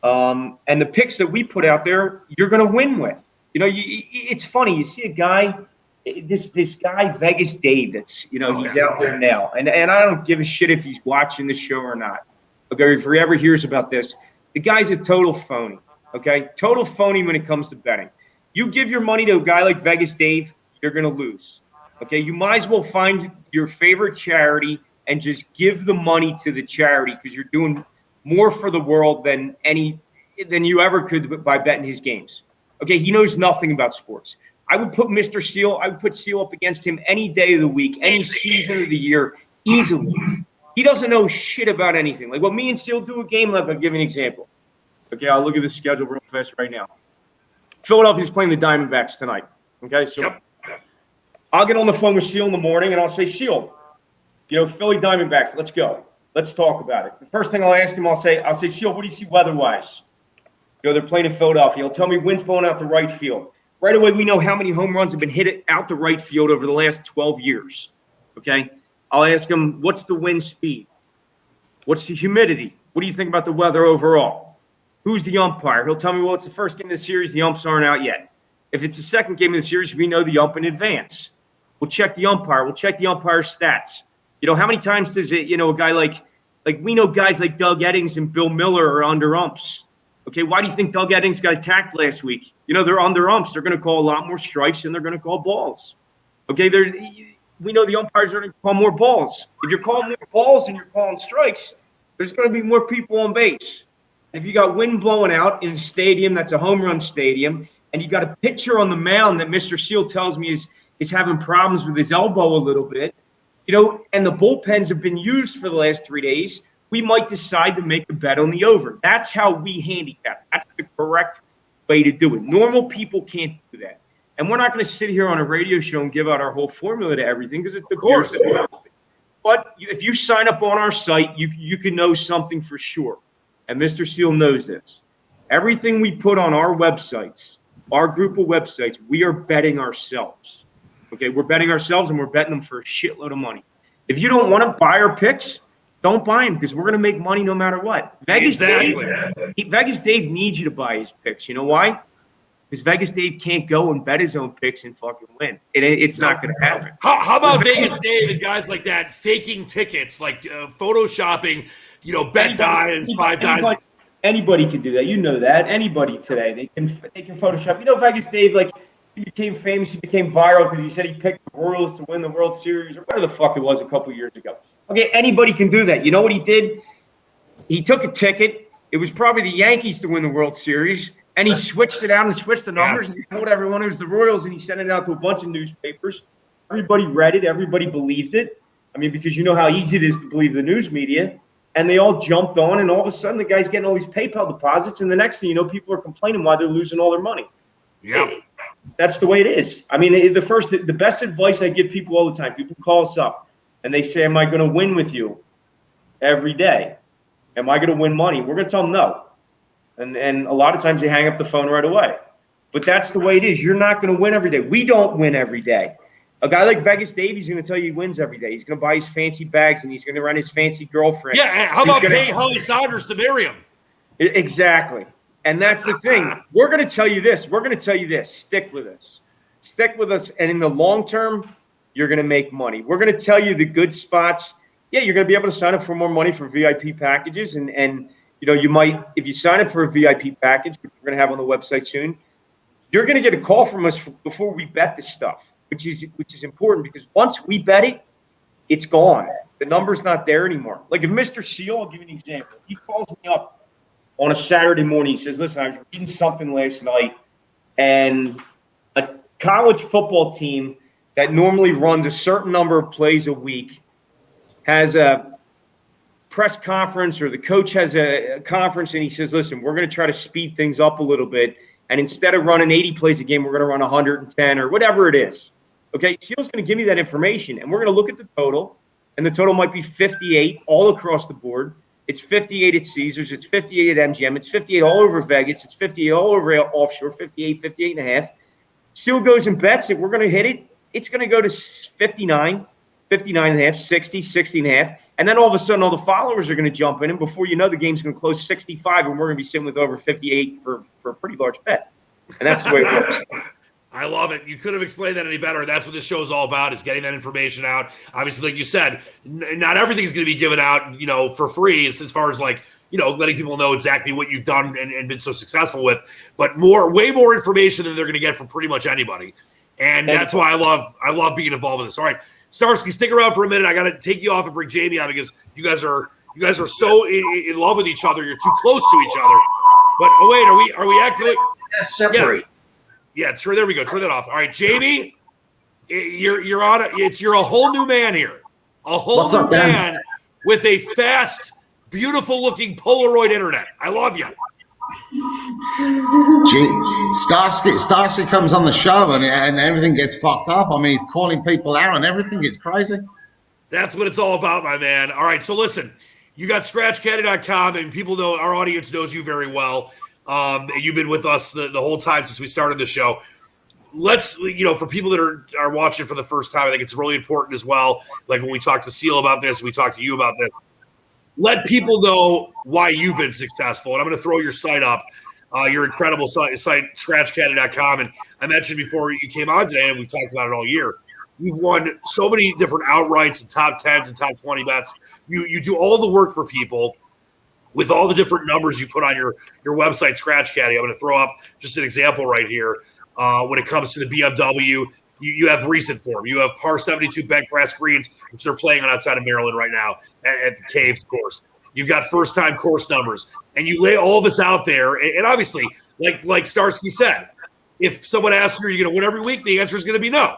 And the picks that we put out there, you're going to win with. You know, it's funny. You see a guy, this guy Vegas Dave. That's he's out there now, and I don't give a shit if he's watching the show or not. Okay, if he ever hears about this, the guy's a total phony. Okay, total phony when it comes to betting. You give your money to a guy like Vegas Dave, you're going to lose. Okay, you might as well find your favorite charity and just give the money to the charity because you're doing more for the world than you ever could by betting his games. Okay, he knows nothing about sports. I would put Mr. Seal, I would put Seal up against him any day of the week, any season of the year, easily. He doesn't know shit about anything. Like what me and Seal do a game, like I'll give you an example. Okay, I'll look at the schedule real fast right now. Philadelphia's playing the Diamondbacks tonight. Okay, so I'll get on the phone with Seal in the morning and I'll say, Seal, Philly Diamondbacks, let's go. Let's talk about it. The first thing I'll ask him, I'll say, Seal, what do you see weather-wise? They're playing in Philadelphia. He'll tell me wind's blowing out the right field. Right away, we know how many home runs have been hit out the right field over the last 12 years. Okay? I'll ask him, what's the wind speed? What's the humidity? What do you think about the weather overall? Who's the umpire? He'll tell me, well, it's the first game of the series. The umps aren't out yet. If it's the second game of the series, we know the ump in advance. We'll check the umpire. We'll check the umpire's stats. How many times does it, a guy like we know guys like Doug Eddings and Bill Miller are under umps. Okay, why do you think Doug Eddings got attacked last week? They're under umps. They're going to call a lot more strikes than they're going to call balls. Okay, we know the umpires are going to call more balls. If you're calling more balls and you're calling strikes, there's going to be more people on base. If you got wind blowing out in a stadium that's a home run stadium, and you got a pitcher on the mound that Mr. Seal tells me is having problems with his elbow a little bit, and the bullpens have been used for the last 3 days, we might decide to make a bet on the over. That's how we handicap. That's the correct way to do it. Normal people can't do that. And we're not going to sit here on a radio show and give out our whole formula to everything because it's the course. But if you sign up on our site, you can know something for sure. And Mr. Seal knows this. Everything we put on our websites, our group of websites, we are betting ourselves. Okay, we're betting ourselves and we're betting them for a shitload of money. If you don't want to buy our picks, don't buy them because we're going to make money no matter what. Vegas Dave needs you to buy his picks. You know why? Because Vegas Dave can't go and bet his own picks and fucking win. It's not going to happen. How about Vegas Dave and guys like that faking tickets, like photoshopping, bet dimes, 5 dimes? Anybody can do that. You know that. Anybody today, they can Photoshop. Vegas Dave, he became famous. He became viral because he said he picked the Royals to win the World Series or whatever the fuck it was a couple years ago. Okay, anybody can do that. You know what he did? He took a ticket. It was probably the Yankees to win the World Series, and he switched it out and switched the numbers, and he told everyone it was the Royals, and he sent it out to a bunch of newspapers. Everybody read it. Everybody believed it. I mean, because you know how easy it is to believe the news media. And they all jumped on, and all of a sudden the guy's getting all these PayPal deposits, and the next thing you know, people are complaining why they're losing all their money. Yeah. That's the way it is. I mean, the best advice I give people all the time, people call us up, and they say, am I going to win with you every day? Am I going to win money? We're going to tell them no. And a lot of times they hang up the phone right away. But that's the way it is. You're not going to win every day. We don't win every day. A guy like Vegas Dave, he's going to tell you he wins every day. He's going to buy his fancy bags, and he's going to run his fancy girlfriend. Yeah, and how about paying Holly Saunders to marry him? Exactly. And that's the thing. We're going to tell you this. We're going to tell you this. Stick with us. Stick with us. And in the long term, you're going to make money. We're going to tell you the good spots. Yeah, you're going to be able to sign up for more money for VIP packages. And you might, if you sign up for a VIP package, which we're going to have on the website soon, you're going to get a call from us before we bet this stuff. Which is important because once we bet it, it's gone. The number's not there anymore. Like if Mr. Seal, I'll give you an example. He calls me up on a Saturday morning. He says, listen, I was reading something last night, and a college football team that normally runs a certain number of plays a week has a press conference, or the coach has a conference, and he says, listen, we're going to try to speed things up a little bit And instead of running 80 plays a game, we're going to run 110 or whatever it is. Okay, Seal's going to give me that information, and we're going to look at the total, and the total might be 58 all across the board. It's 58 at Caesars. It's 58 at MGM. It's 58 all over Vegas. It's 58 all over offshore, 58, 58 and a half. Seal goes and bets it. We're going to hit it. It's going to go to 59, 59 and a half, 60, 60 and a half. And then all of a sudden, all the followers are going to jump in. And before you know, the game's going to close 65, and we're going to be sitting with over 58 for a pretty large bet. And that's the way it works. I love it. You couldn't have explained that any better. That's what this show is all about, is getting that information out. Obviously, like you said, not everything's going to be given out, for free as far as letting people know exactly what you've done and been so successful with, but way more information than they're going to get from pretty much anybody. And that's why I love being involved with this. All right, Starsky, stick around for a minute. I got to take you off and bring Jamie on because you guys are so in love with each other. You're too close to each other. But wait, are we acting? Separate. Yeah, sure. There we go. Turn that off. All right, Jamie, you're on. You're a whole new man here. A whole new man with a fast, beautiful-looking Polaroid internet. I love you. Starsky comes on the show and everything gets fucked up. I mean, he's calling people out and everything. It's crazy. That's what it's all about, my man. All right, so listen, you got ScratchCaddy.com, and people know, our audience knows you very well. You've been with us the whole time since we started the show. Let's, for people that are watching for the first time, I think it's really important as well. Like when we talk to Seal about this, we talk to you about this. Let people know why you've been successful. And I'm going to throw your site up, your incredible site, ScratchCaddy.com. And I mentioned before you came on today, and we've talked about it all year. You've won so many different outrights and top 10s and top 20 bets. You do all the work for people with all the different numbers you put on your website, Scratch Caddy. I'm going to throw up just an example right here. When it comes to the BMW, you have recent form. You have par 72 bent grass greens, which they're playing on outside of Maryland right now at the Caves course. You've got first-time course numbers. And you lay all this out there. And obviously, like Starsky said, if someone asks you, are you going to win every week? The answer is going to be no.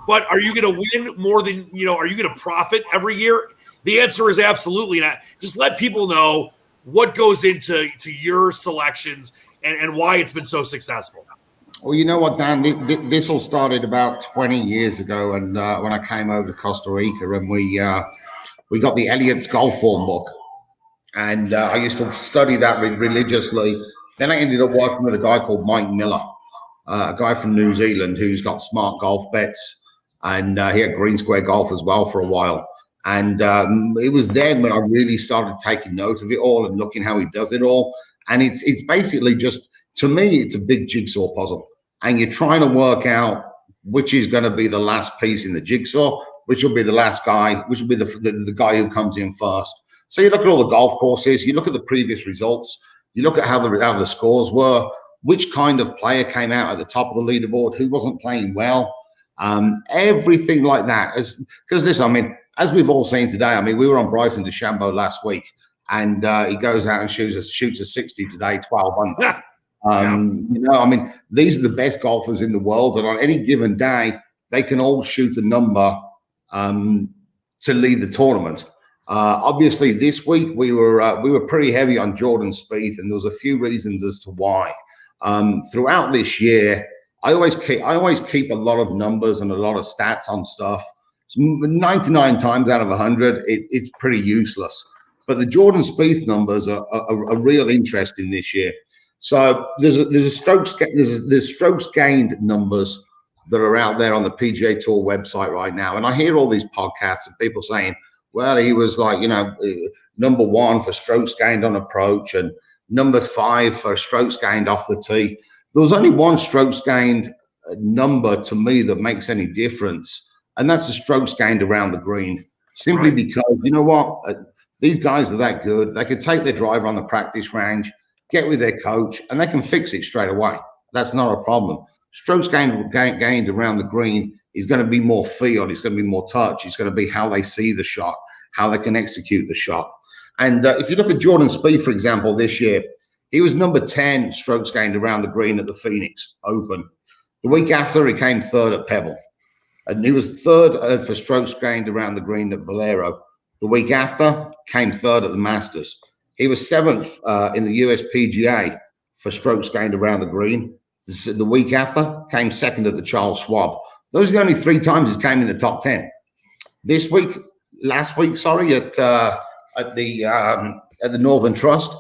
But are you going to win more than, are you going to profit every year? The answer is absolutely not. Just let people know what goes into your selections and why it's been so successful. Well, you know what, Dan? This all started about 20 years ago, and when I came over to Costa Rica, and we got the Elliott's Golf Form book, and I used to study that religiously. Then I ended up working with a guy called Mike Miller, a guy from New Zealand who's got smart golf bets, and he had Green Square Golf as well for a while. And it was then when I really started taking note of it all and looking how he does it all. And it's basically just, to me, it's a big jigsaw puzzle. And you're trying to work out which is going to be the last piece in the jigsaw, which will be the last guy, which will be the guy who comes in first. So you look at all the golf courses, you look at the previous results, you look at how the scores were, which kind of player came out at the top of the leaderboard, who wasn't playing well, everything like that. Because listen, I mean, as we've all seen today, I mean, we were on Bryson DeChambeau last week, and he goes out and shoots a 60 today, 12 under. I mean, these are the best golfers in the world, and on any given day, they can all shoot a number to lead the tournament. Obviously, this week we were pretty heavy on Jordan Spieth, and there was a few reasons as to why. Throughout this year, I always keep a lot of numbers and a lot of stats on stuff. 99 times out of 100, it's pretty useless. But the Jordan Spieth numbers are real interesting this year. So there's strokes gained numbers that are out there on the PGA Tour website right now, and I hear all these podcasts of people saying, well, he was like, number 1 for strokes gained on approach and number 5 for strokes gained off the tee. There was only one strokes gained number to me that makes any difference, and that's the strokes gained around the green. Simply because, you know what, these guys are that good. They can take their driver on the practice range, get with their coach, and they can fix it straight away. That's not a problem. Strokes gained around the green is going to be more feel. It's going to be more touch. It's going to be how they see the shot, how they can execute the shot. And if you look at Jordan Spieth, for example, this year, he was number 10 strokes gained around the green at the Phoenix Open. The week after, he came 3rd at Pebble. And he was 3rd for strokes gained around the green at Valero. The week after, came 3rd at the Masters. He was 7th in the US PGA for strokes gained around the green. The week after, came second at the Charles Schwab. Those are the only 3 times he's came in the top 10. Last week, at the Northern Trust,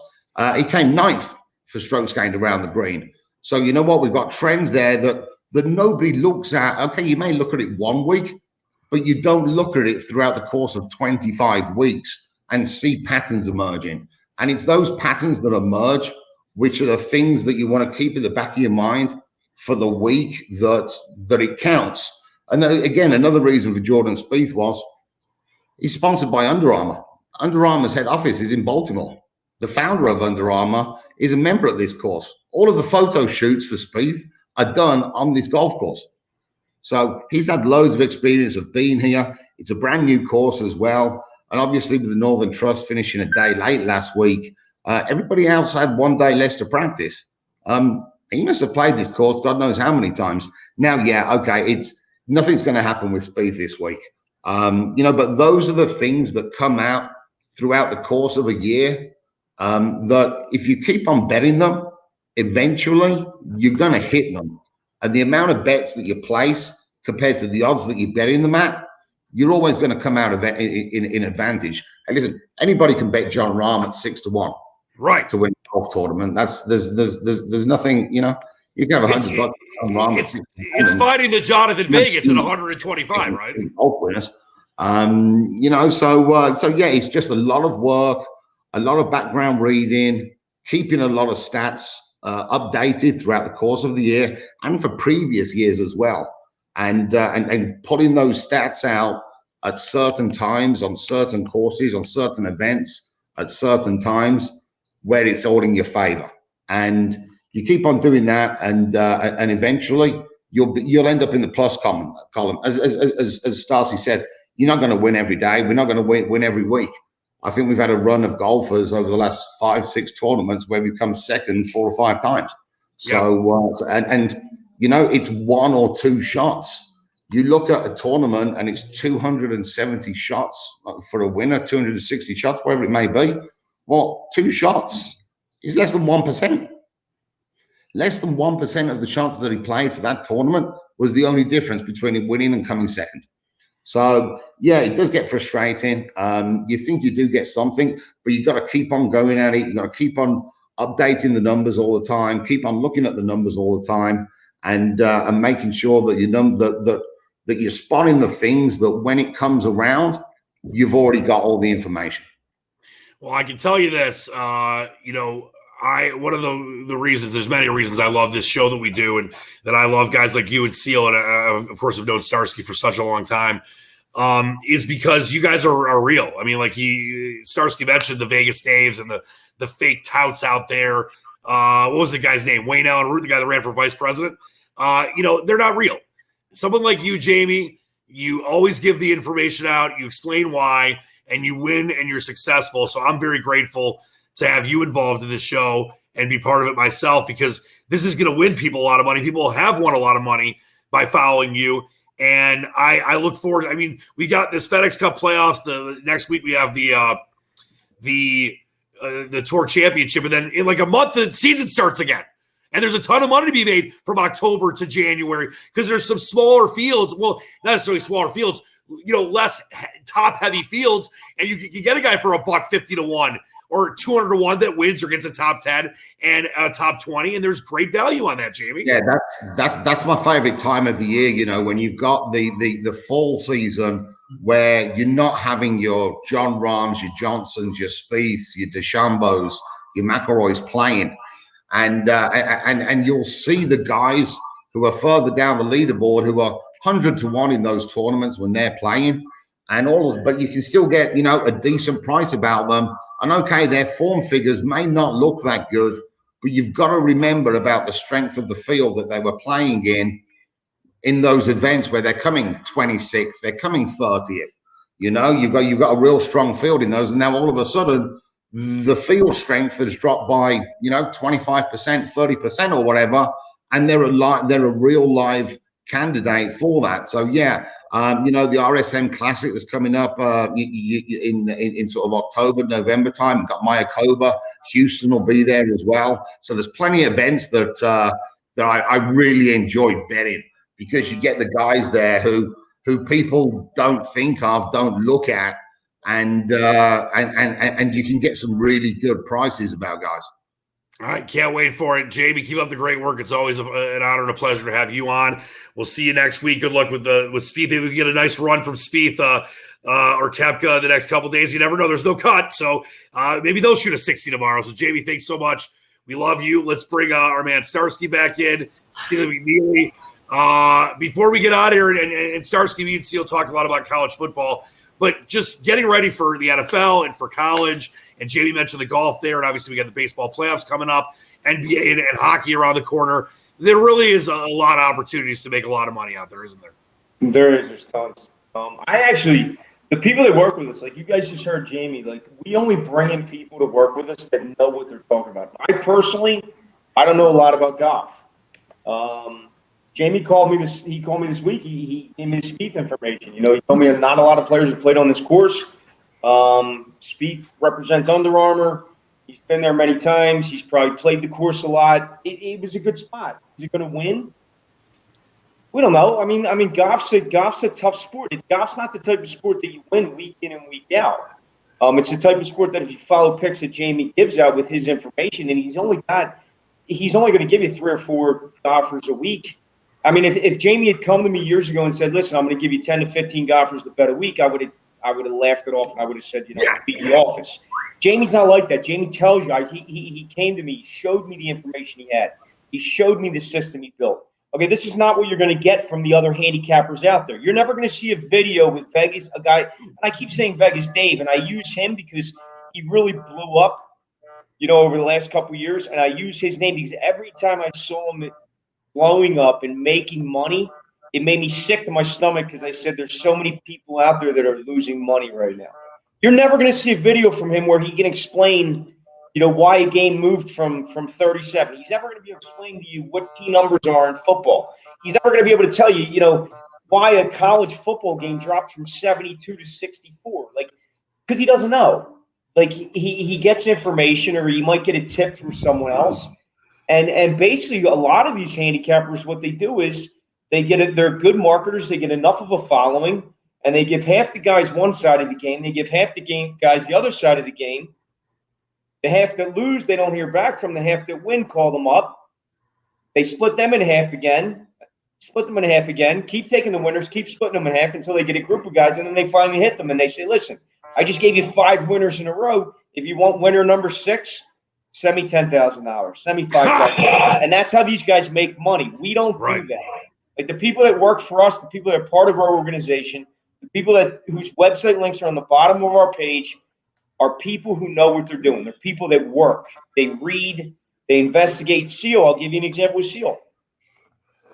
he came 9th for strokes gained around the green. So you know what? We've got trends there that nobody looks at. Okay, you may look at it 1 week, but you don't look at it throughout the course of 25 weeks and see patterns emerging. And it's those patterns that emerge which are the things that you want to keep at the back of your mind for the week that it counts. And then, again, another reason for Jordan Spieth was he's sponsored by Under Armour. Under Armour's head office is in Baltimore. The founder of Under Armour is a member at this course. All of the photo shoots for Spieth are done on this golf course. So he's had loads of experience of being here. It's a brand new course as well. And obviously with the Northern Trust finishing a day late last week, everybody else had 1 day less to practice. He must have played this course God knows how many times. Now, yeah, okay, nothing's going to happen with Spieth this week. But those are the things that come out throughout the course of a year that if you keep on betting them, eventually you're going to hit them. And the amount of bets that you place compared to the odds that you're betting them at, you're always going to come out of it in advantage. And listen, anybody can bet John Rahm at 6-1, right, to win a golf tournament. There's nothing, you can have $100 on Rahm. It's fighting the Jonathan Vegas at 125, right? Golf winners. So yeah, it's just a lot of work, a lot of background reading, keeping a lot of stats updated throughout the course of the year and for previous years as well. And pulling those stats out at certain times on certain courses, on certain events, at certain times where it's all in your favor. And you keep on doing that, and eventually you'll end up in the plus column. As Starsky said, you're not going to win every day. We're not going to win every week. I think we've had a run of golfers over the last 5-6 tournaments where we've come second 4 or 5 times. So, it's 1 or 2 shots. You look at a tournament and it's 270 shots for a winner, 260 shots, whatever it may be. Well, 2 shots is less than 1%. Less than 1% of the shots that he played for that tournament was the only difference between him winning and coming second. So, yeah, it does get frustrating. You think you do get something, but you've got to keep on going at it. You've got to keep on updating the numbers all the time, keep on looking at the numbers all the time, and making sure that that you're spotting the things that when it comes around, you've already got all the information. Well, I can tell you this, one of the reasons, there's many reasons I love this show that we do, and that I love guys like you and Seal, and of course I've known Starsky for such a long time, is because you guys are real. I mean, like Starsky mentioned the Vegas Daves and the fake touts out there. What was the guy's name? Wayne Allen Root, the guy that ran for vice president. They're not real. Someone like you, Jamie, you always give the information out, you explain why, and you win and you're successful. So I'm very grateful to have you involved in this show and be part of it myself, because this is going to win people a lot of money. People have won a lot of money by following you. And I look forward. I mean, we got this FedEx Cup playoffs. The next week we have the Tour Championship. And then in like a month, the season starts again. And there's a ton of money to be made from October to January because there's some smaller fields. Well, not necessarily smaller fields, less top-heavy fields. And you get a guy for $150 to 1 or 200 to 1 that wins or gets a top 10 and a top 20. And there's great value on that, Jamie. Yeah, that's my favorite time of the year, when you've got the fall season where you're not having your John Rahms, your Johnsons, your Spieths, your DeChambos, your McIlroys playing. And you'll see the guys who are further down the leaderboard who are 100 to 1 in those tournaments when they're playing, but you can still get a decent price about them. And okay, their form figures may not look that good, but you've got to remember about the strength of the field that they were playing in those events where they're coming 26th, they're coming 30th. You've got a real strong field in those, and now all of a sudden the field strength has dropped by 25%, 30% or whatever, and they're a real live candidate for that. So yeah, you know, the RSM Classic that's coming up in sort of October, November time. Got Mayakoba, Houston will be there as well. So there's plenty of events that I really enjoy betting, because you get the guys there who people don't think of, don't look at, and you can get some really good prices about guys. All right, can't wait for it. Jamie, keep up the great work. It's always an honor and a pleasure to have you on. We'll see you next week. Good luck with Spieth. Maybe we can get a nice run from Spieth or Koepka the next couple of days. You never know. There's no cut. So maybe they'll shoot a 60 tomorrow. So, Jamie, thanks so much. We love you. Let's bring our man Starsky back in. Immediately. Before we get out of here, and Starsky, me and Seal talked a lot about college football, but just getting ready for the NFL and for college. And Jamie mentioned the golf there, and obviously we got the baseball playoffs coming up, NBA and hockey around the corner. There really is a lot of opportunities to make a lot of money out there, isn't there? There is. There's tons. The people that work with us, like you guys just heard Jamie, like we only bring in people to work with us that know what they're talking about. I don't know a lot about golf. Jamie called me this. He called me this week. He gave me Spieth information. You know, he told me not a lot of players have played on this course. Spieth represents Under Armour. He's been there many times. He's probably played the course a lot. It was a good spot. Is he going to win? We don't know. I mean, golf's a tough sport. Golf's not the type of sport that you win week in and week out. It's the type of sport that if you follow picks that Jamie gives out with his information, and he's only going to give you 3 or 4 golfers a week. I mean, if Jamie had come to me years ago and said, "Listen, I'm going to give you 10 to 15 golfers to bet a week," I would have laughed it off, and I would have said, beat the office. Jamie's not like that. Jamie tells you. He came to me, he showed me the information he had. He showed me the system he built. Okay, this is not what you're going to get from the other handicappers out there. You're never going to see a video with Vegas, a guy, and I keep saying Vegas Dave, and I use him because he really blew up, over the last couple of years, and I use his name because every time I saw him blowing up and making money, it made me sick to my stomach because I said there's so many people out there that are losing money right now. You're never going to see a video from him where he can explain, why a game moved from 37. He's never going to be able to explain to you what key numbers are in football. He's never going to be able to tell you, why a college football game dropped from 72 to 64. Because he doesn't know. He gets information, or he might get a tip from someone else. And basically, a lot of these handicappers, what they do is they're good marketers. They get enough of a following, and they give half the guys one side of the game. They give half the guys the other side of the game. The half that lose, they don't hear back from. The half that win, call them up. They split them in half again. Keep taking the winners, keep splitting them in half until they get a group of guys, and then they finally hit them, and they say, "Listen, I just gave you 5 winners in a row. If you want winner number 6, send me $10,000, send me $5,000. And that's how these guys make money. We don't do that. The people that work for us, the people that are part of our organization, the people whose website links are on the bottom of our page, are people who know what they're doing. They're people that work. They read. They investigate. Seal, I'll give you an example with Seal.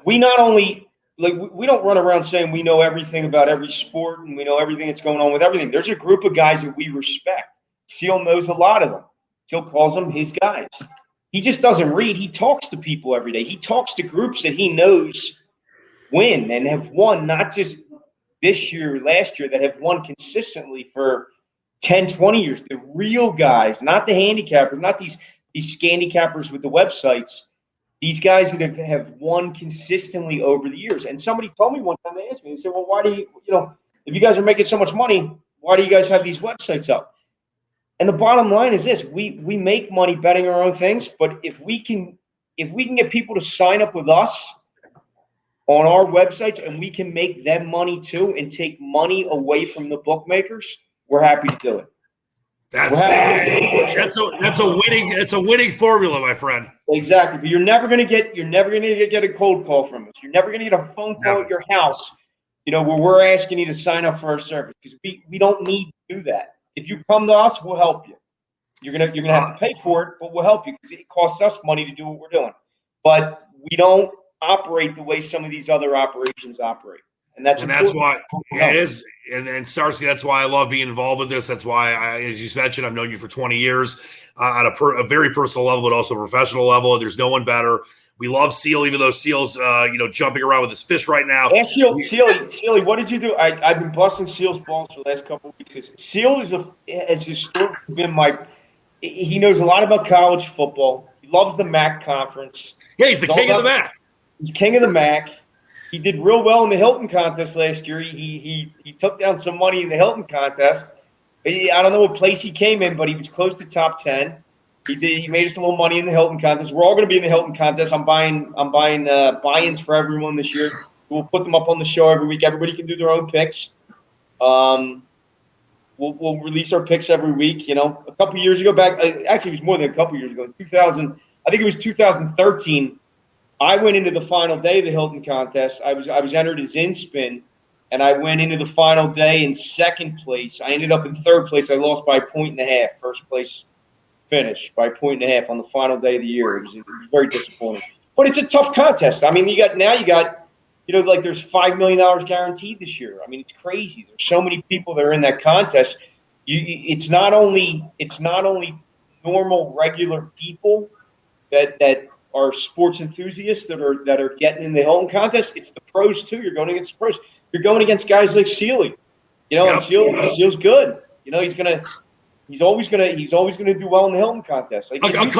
We not only we don't run around saying we know everything about every sport and we know everything that's going on with everything. There's a group of guys that we respect. Seal knows a lot of them. Seal calls them his guys. He just doesn't read. He talks to people every day. He talks to groups that he knows win and have won, not just this year, last year, that have won consistently for 10, 20 years. The real guys, not the handicappers, not these handicappers with the websites. These guys that have won consistently over the years. And somebody told me one time, they asked me, they said, "Well, why do you, if you guys are making so much money, why do you guys have these websites up?" And the bottom line is this: we make money betting our own things, but if we can get people to sign up with us on our websites and we can make them money too and take money away from the bookmakers, we're happy to do it. That's a winning formula, my friend. Exactly. But you're never gonna get a cold call from us. You're never gonna get a phone call at your house, where we're asking you to sign up for our service, because we don't need to do that. If you come to us, we'll help you. You're gonna have to pay for it, but we'll help you because it costs us money to do what we're doing. But we don't operate the way some of these other operations operate. And that's why it is. And Starsky, that's why I love being involved with this. That's why, as you mentioned, I've known you for 20 years on a very personal level, but also a professional level. There's no one better. We love Seal, even though Seal's jumping around with his fish right now. Yeah, Sealy, what did you do? I've been busting Seal's balls for the last couple of weeks because Seal has historically been he knows a lot about college football. He loves the MAC conference. Yeah, he's the king of the MAC. He's king of the MAC. He did real well in the Hilton Contest last year. He took down some money in the Hilton Contest. I don't know what place he came in, but he was close to top 10. He made us a little money in the Hilton Contest. We're all going to be in the Hilton Contest. I'm buying buy-ins for everyone this year. We'll put them up on the show every week. Everybody can do their own picks. We'll release our picks every week. A couple years ago actually it was more than a couple years ago. 2000, I think it was 2013. I went into the final day of the Hilton Contest. I was entered as in spin, and I went into the final day in second place. I ended up in third place. I lost by 1.5. First place finish by 1.5 on the final day of the year. It was very disappointing. But it's a tough contest. I mean, you got there's $5 million guaranteed this year. I mean, it's crazy. There's so many people that are in that contest. It's not only normal, regular people that are sports enthusiasts that are getting in the Hilton Contest. It's the pros too. You're going against the pros. You're going against guys like Sealy. And Seal's good. He's always gonna do well in the Hilton Contest. Like, a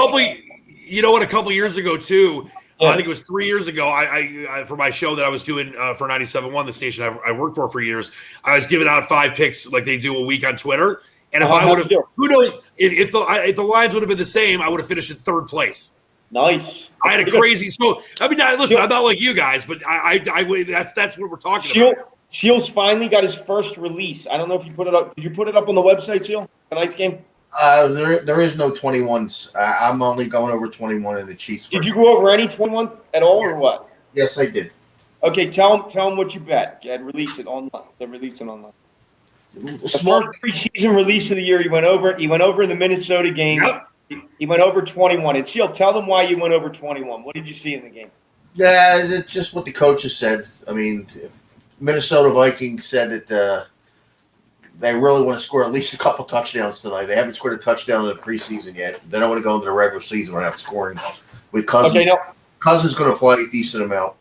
couple years ago too. Yeah. I think it was 3 years ago. I for my show that I was doing for 97.1, the station I worked for years. I was giving out 5 picks like they do a week on Twitter. And if I would have, who knows if the lines would have been the same, I would have finished in third place. Nice. I had a crazy. So I mean, listen, I'm not like you guys, but that's what we're talking about. Seal's finally got his first release. I don't know if you put it up. Did you put it up on the website, Seal? Tonight's game? There is no 21s. I'm only going over 21 in the Chiefs. Did you go over any 21 at all, or what? Yes, I did. Okay, tell him what you bet. Release it online. They're releasing online. The first preseason release of the year, he went over in the Minnesota game. Yep. He went over 21. And Seal, tell them why you went over 21. What did you see in the game? Yeah, it's just what the coaches said. I mean, Minnesota Vikings said that they really want to score at least a couple touchdowns tonight. They haven't scored a touchdown in the preseason yet. They don't want to go into the regular season without scoring. With Cousins, okay, Cousins going to play a decent amount.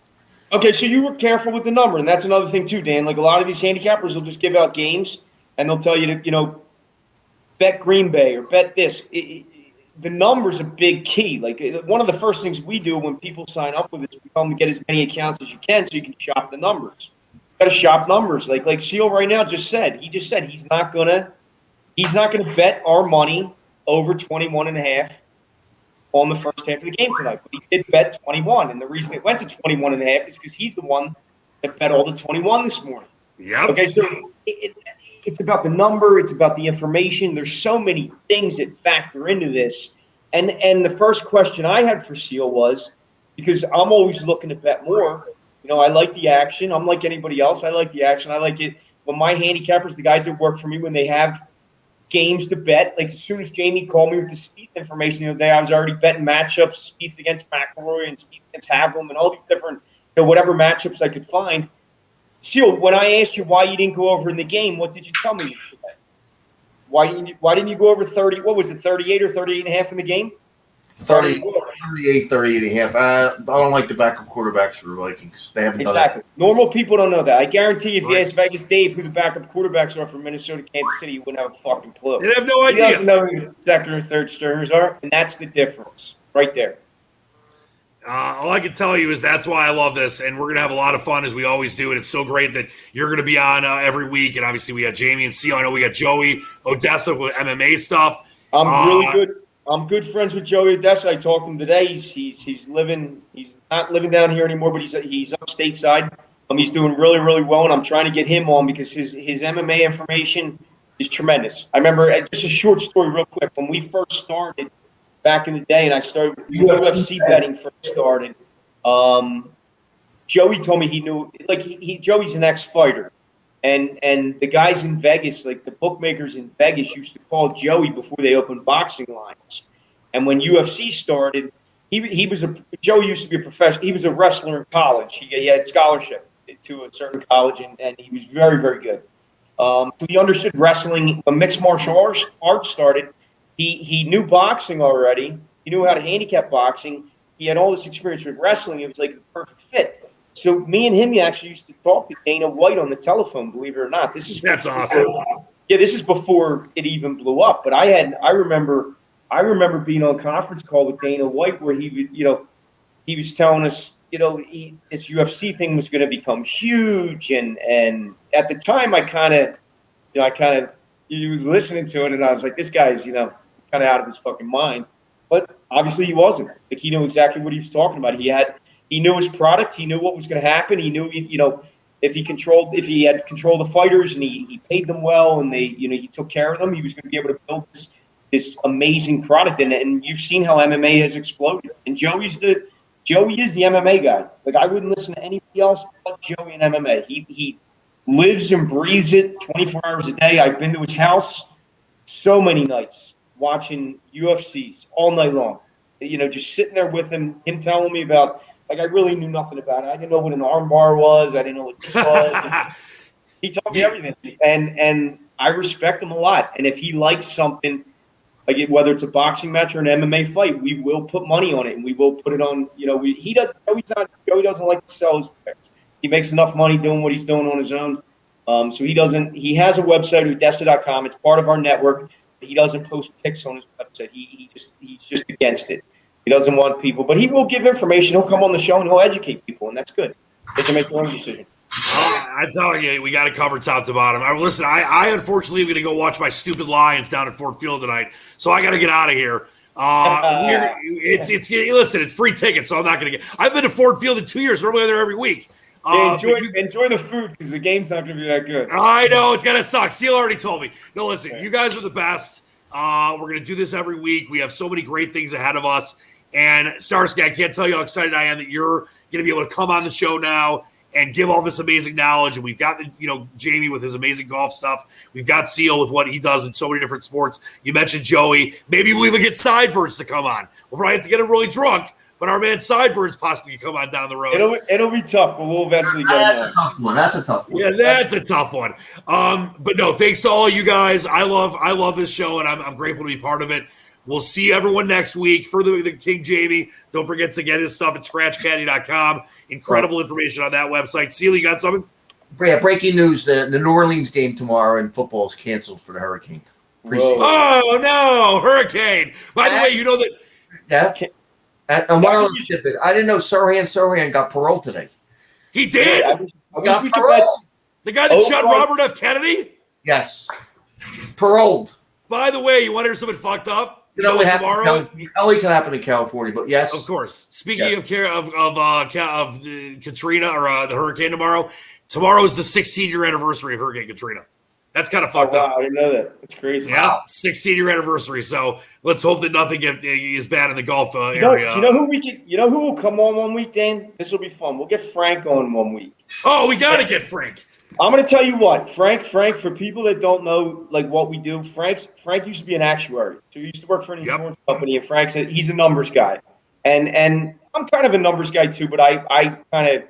Okay, so you were careful with the number, and that's another thing too, Dan. Like a lot of these handicappers will just give out games, and they'll tell you to, bet Green Bay or bet this. The number's a big key. Like one of the first things we do when people sign up with us, we tell them to get as many accounts as you can so you can shop the numbers. You got to shop numbers. Like Seal right now just said. He just said he's not gonna bet our money over 21.5 on the first half of the game tonight. But he did bet 21, and the reason it went to 21.5 is because he's the one that bet all the 21 this morning. Yeah. Okay, so it's about the number. It's about the information. There's so many things that factor into this. And the first question I had for Seal was, because I'm always looking to bet more, I like the action. I'm like anybody else. I like the action. I like it when my handicappers, the guys that work for me, when they have games to bet, like as soon as Jamie called me with the Spieth information the other day, I was already betting matchups, Spieth against McIlroy and Spieth against Havlam and all these different, whatever matchups I could find. Seal, when I asked you why you didn't go over in the game, what did you tell me today? Why didn't you go over 30? What was it, 38 or 38.5 in the game? 38 and a half. I don't like the backup quarterbacks for the Vikings. They haven't done it. Normal people don't know that. I guarantee if you ask Vegas Dave who the backup quarterbacks are for Minnesota, Kansas City, you wouldn't have a fucking clue. They have no idea. He doesn't know who the second or third stringers are, and that's the difference right there. All I can tell you is that's why I love this, and we're going to have a lot of fun as we always do, and it's so great that you're going to be on every week, and obviously we got Jamie and Seal. I know we got Joey Odessa with MMA stuff. I'm good friends with Joey Odessa. I talked to him today. He's not living down here anymore, but he's up stateside. He's doing really, really well, and I'm trying to get him on because his MMA information is tremendous. I remember, just a short story real quick, when we first started back in the day, and I started UFC betting first started. Joey told me he knew, Joey's an ex-fighter, and the guys in Vegas, like the bookmakers in Vegas, used to call Joey before they opened boxing lines. And when UFC started, Joey used to be a professional. He was a wrestler in college. He had scholarship to a certain college, and he was very, very good. So he understood wrestling. When mixed martial arts started, he knew boxing already. He knew how to handicap boxing. he had all this experience with wrestling. It was like the perfect fit. So me and him, he actually used to talk to Dana White on the telephone. Believe it or not, That's awesome. Yeah, this is before it even blew up. But I remember being on a conference call with Dana White where he was telling us, this UFC thing was going to become huge, and at the time, you was listening to it, and I was like, this guy's, kind of out of his fucking mind. But obviously, he wasn't. Like, he knew exactly what he was talking about. He knew his product. He knew what was going to happen. He knew, if he had control of the fighters and he paid them well and he took care of them, he was going to be able to build this amazing product. And you've seen how MMA has exploded. And Joey is the MMA guy. Like, I wouldn't listen to anybody else but Joey in MMA. He lives and breathes it 24 hours a day. I've been to his house so many nights watching UFCs all night long. Just sitting there with him telling me about, like, I really knew nothing about it. I didn't know what an arm bar was. I didn't know what this was. He taught me everything. And I respect him a lot. And if he likes something, like whether it's a boxing match or an MMA fight, we will put money on it, and we will put it on. Joey doesn't like to sell his picks. He makes enough money doing what he's doing on his own. So he doesn't. He has a website, Odessa.com. It's part of our network. He doesn't post picks on his website. He's just against it. He doesn't want people, but he will give information. He'll come on the show and he'll educate people, and that's good. They can make their own decision. I'm telling you, we got to cover top to bottom. Listen, I unfortunately am going to go watch my stupid Lions down at Ford Field tonight, so I got to get out of here. Listen, it's free tickets, so I'm not going to get. I've been to Ford Field in 2 years. Normally there every week. Enjoy the food because the game's not going to be that good. I know it's gonna suck. Seal already told me. No, listen, you guys are the best. We're gonna do this every week. We have so many great things ahead of us. And Starsky, I can't tell you how excited I am that you're gonna be able to come on the show now and give all this amazing knowledge. And we've got Jamie with his amazing golf stuff. We've got Seal with what he does in so many different sports. You mentioned Joey. Maybe we'll even get Sideburns to come on. We'll probably have to get him really drunk. But our man Sideburns possibly can come on down the road. It'll be tough, but we'll eventually get That's a tough one. Yeah, that's a tough one. But no, thanks to all you guys. I love this show, and I'm grateful to be part of it. We'll see everyone next week. For the King Jamie, don't forget to get his stuff at scratchcaddy.com. Incredible information on that website. Seal, you got something? Yeah, breaking news: the New Orleans game tomorrow in football is canceled for the Hurricane. Oh no, Hurricane! By the way, you know that. Yeah. And one other tidbit: I didn't know Sirhan got parole today. He did. Got parole. The guy that shot Robert F. Kennedy. Yes, paroled. By the way, you want to hear something fucked up? You know what tomorrow? Only can happen in California, but yes, of course. Speaking of Katrina or the hurricane tomorrow is the 16-year anniversary of Hurricane Katrina. That's kind of fucked up. I didn't know that. It's crazy. Yeah, wow. 16-year anniversary. So let's hope that nothing is bad in the Gulf area. You know who will come on one week, Dane? This will be fun. We'll get Frank on one week. Oh, we got to get Frank. I'm going to tell you what, Frank, for people that don't know like what we do, Frank used to be an actuary. So he used to work for an insurance company, and Frank said he's a numbers guy. And I'm kind of a numbers guy too, but I kind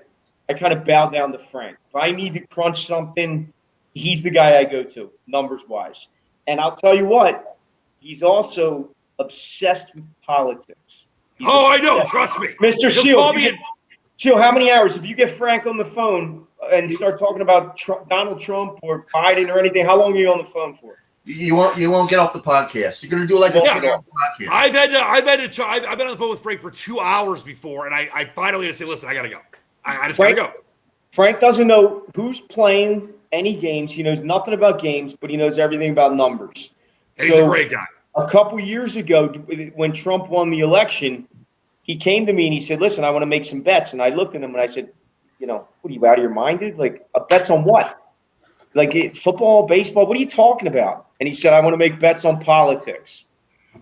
of bow down to Frank. If I need to crunch something, he's the guy I go to, numbers-wise. And I'll tell you what, he's also obsessed with politics. I know, trust me. Mr. Seal, how many hours? If you get Frank on the phone and start talking about Donald Trump or Biden or anything, how long are you on the phone for? You won't get off the podcast. You're going to do like a podcast. I've been on the phone with Frank for 2 hours before, and I finally had to say, listen, I got to go. I just got to go. Frank doesn't know who's playing any games. He knows nothing about games, but he knows everything about numbers. He's a great guy. A couple years ago, when Trump won the election, he came to me and he said, listen, I want to make some bets. And I looked at him and I said, what are you, out of your mind, dude? Like, bets on what? Like football, baseball? What are you talking about? And he said, I want to make bets on politics.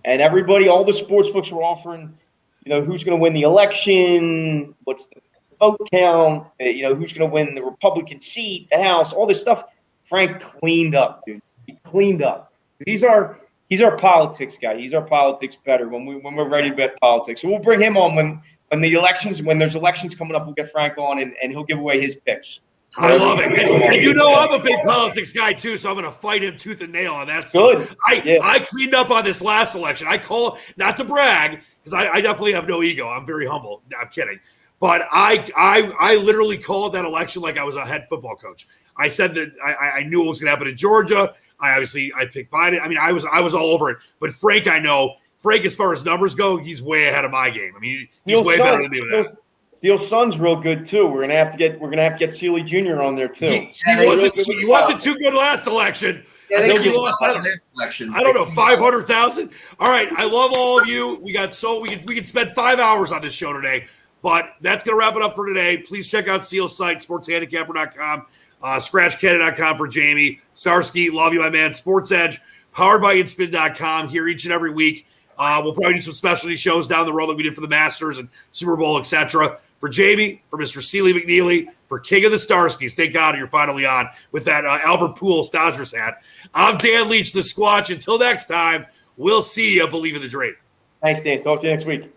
And all the sports books were offering, who's going to win the election, what's the vote count, who's going to win the Republican seat, the House, all this stuff. Frank cleaned up, dude. He cleaned up. He's our politics guy. He's our politics better when we're ready to bet politics. So we'll bring him on when there's elections coming up. We'll get Frank on and he'll give away his picks. I love it. And you know I'm a big politics guy too, so I'm going to fight him tooth and nail on that stuff. Good. I cleaned up on this last election. I call, not to brag, because I definitely have no ego. I'm very humble. No, I'm kidding. But I literally called that election like I was a head football coach. I said that I knew what was going to happen in Georgia. I picked Biden. I mean, I was all over it. But Frank, I know. Frank, as far as numbers go, he's way ahead of my game. I mean, he's way better than me with that. Steele's son's real good too. We're gonna have to get Sealy Jr. on there too. He wasn't too good last election. Yeah, I think he lost lost. I don't know, 500,000. All right, I love all of you. We could spend 5 hours on this show today, but that's gonna wrap it up for today. Please check out Seal's site, sportshandicapper.com, scratchcannon.com for Jamie Starsky. Love you, my man. SportsEdge, powered by inspin.com. Here each and every week. We'll probably do some specialty shows down the road like we did for the Masters and Super Bowl, etc. For Jamie, for Mr. Sealy McNeely, for King of the Starskys, thank God you're finally on with that Albert Pujols Dodgers hat. I'm Dan Leach, the Squatch. Until next time, we'll see you. Believe in the dream. Thanks, Dan. Talk to you next week.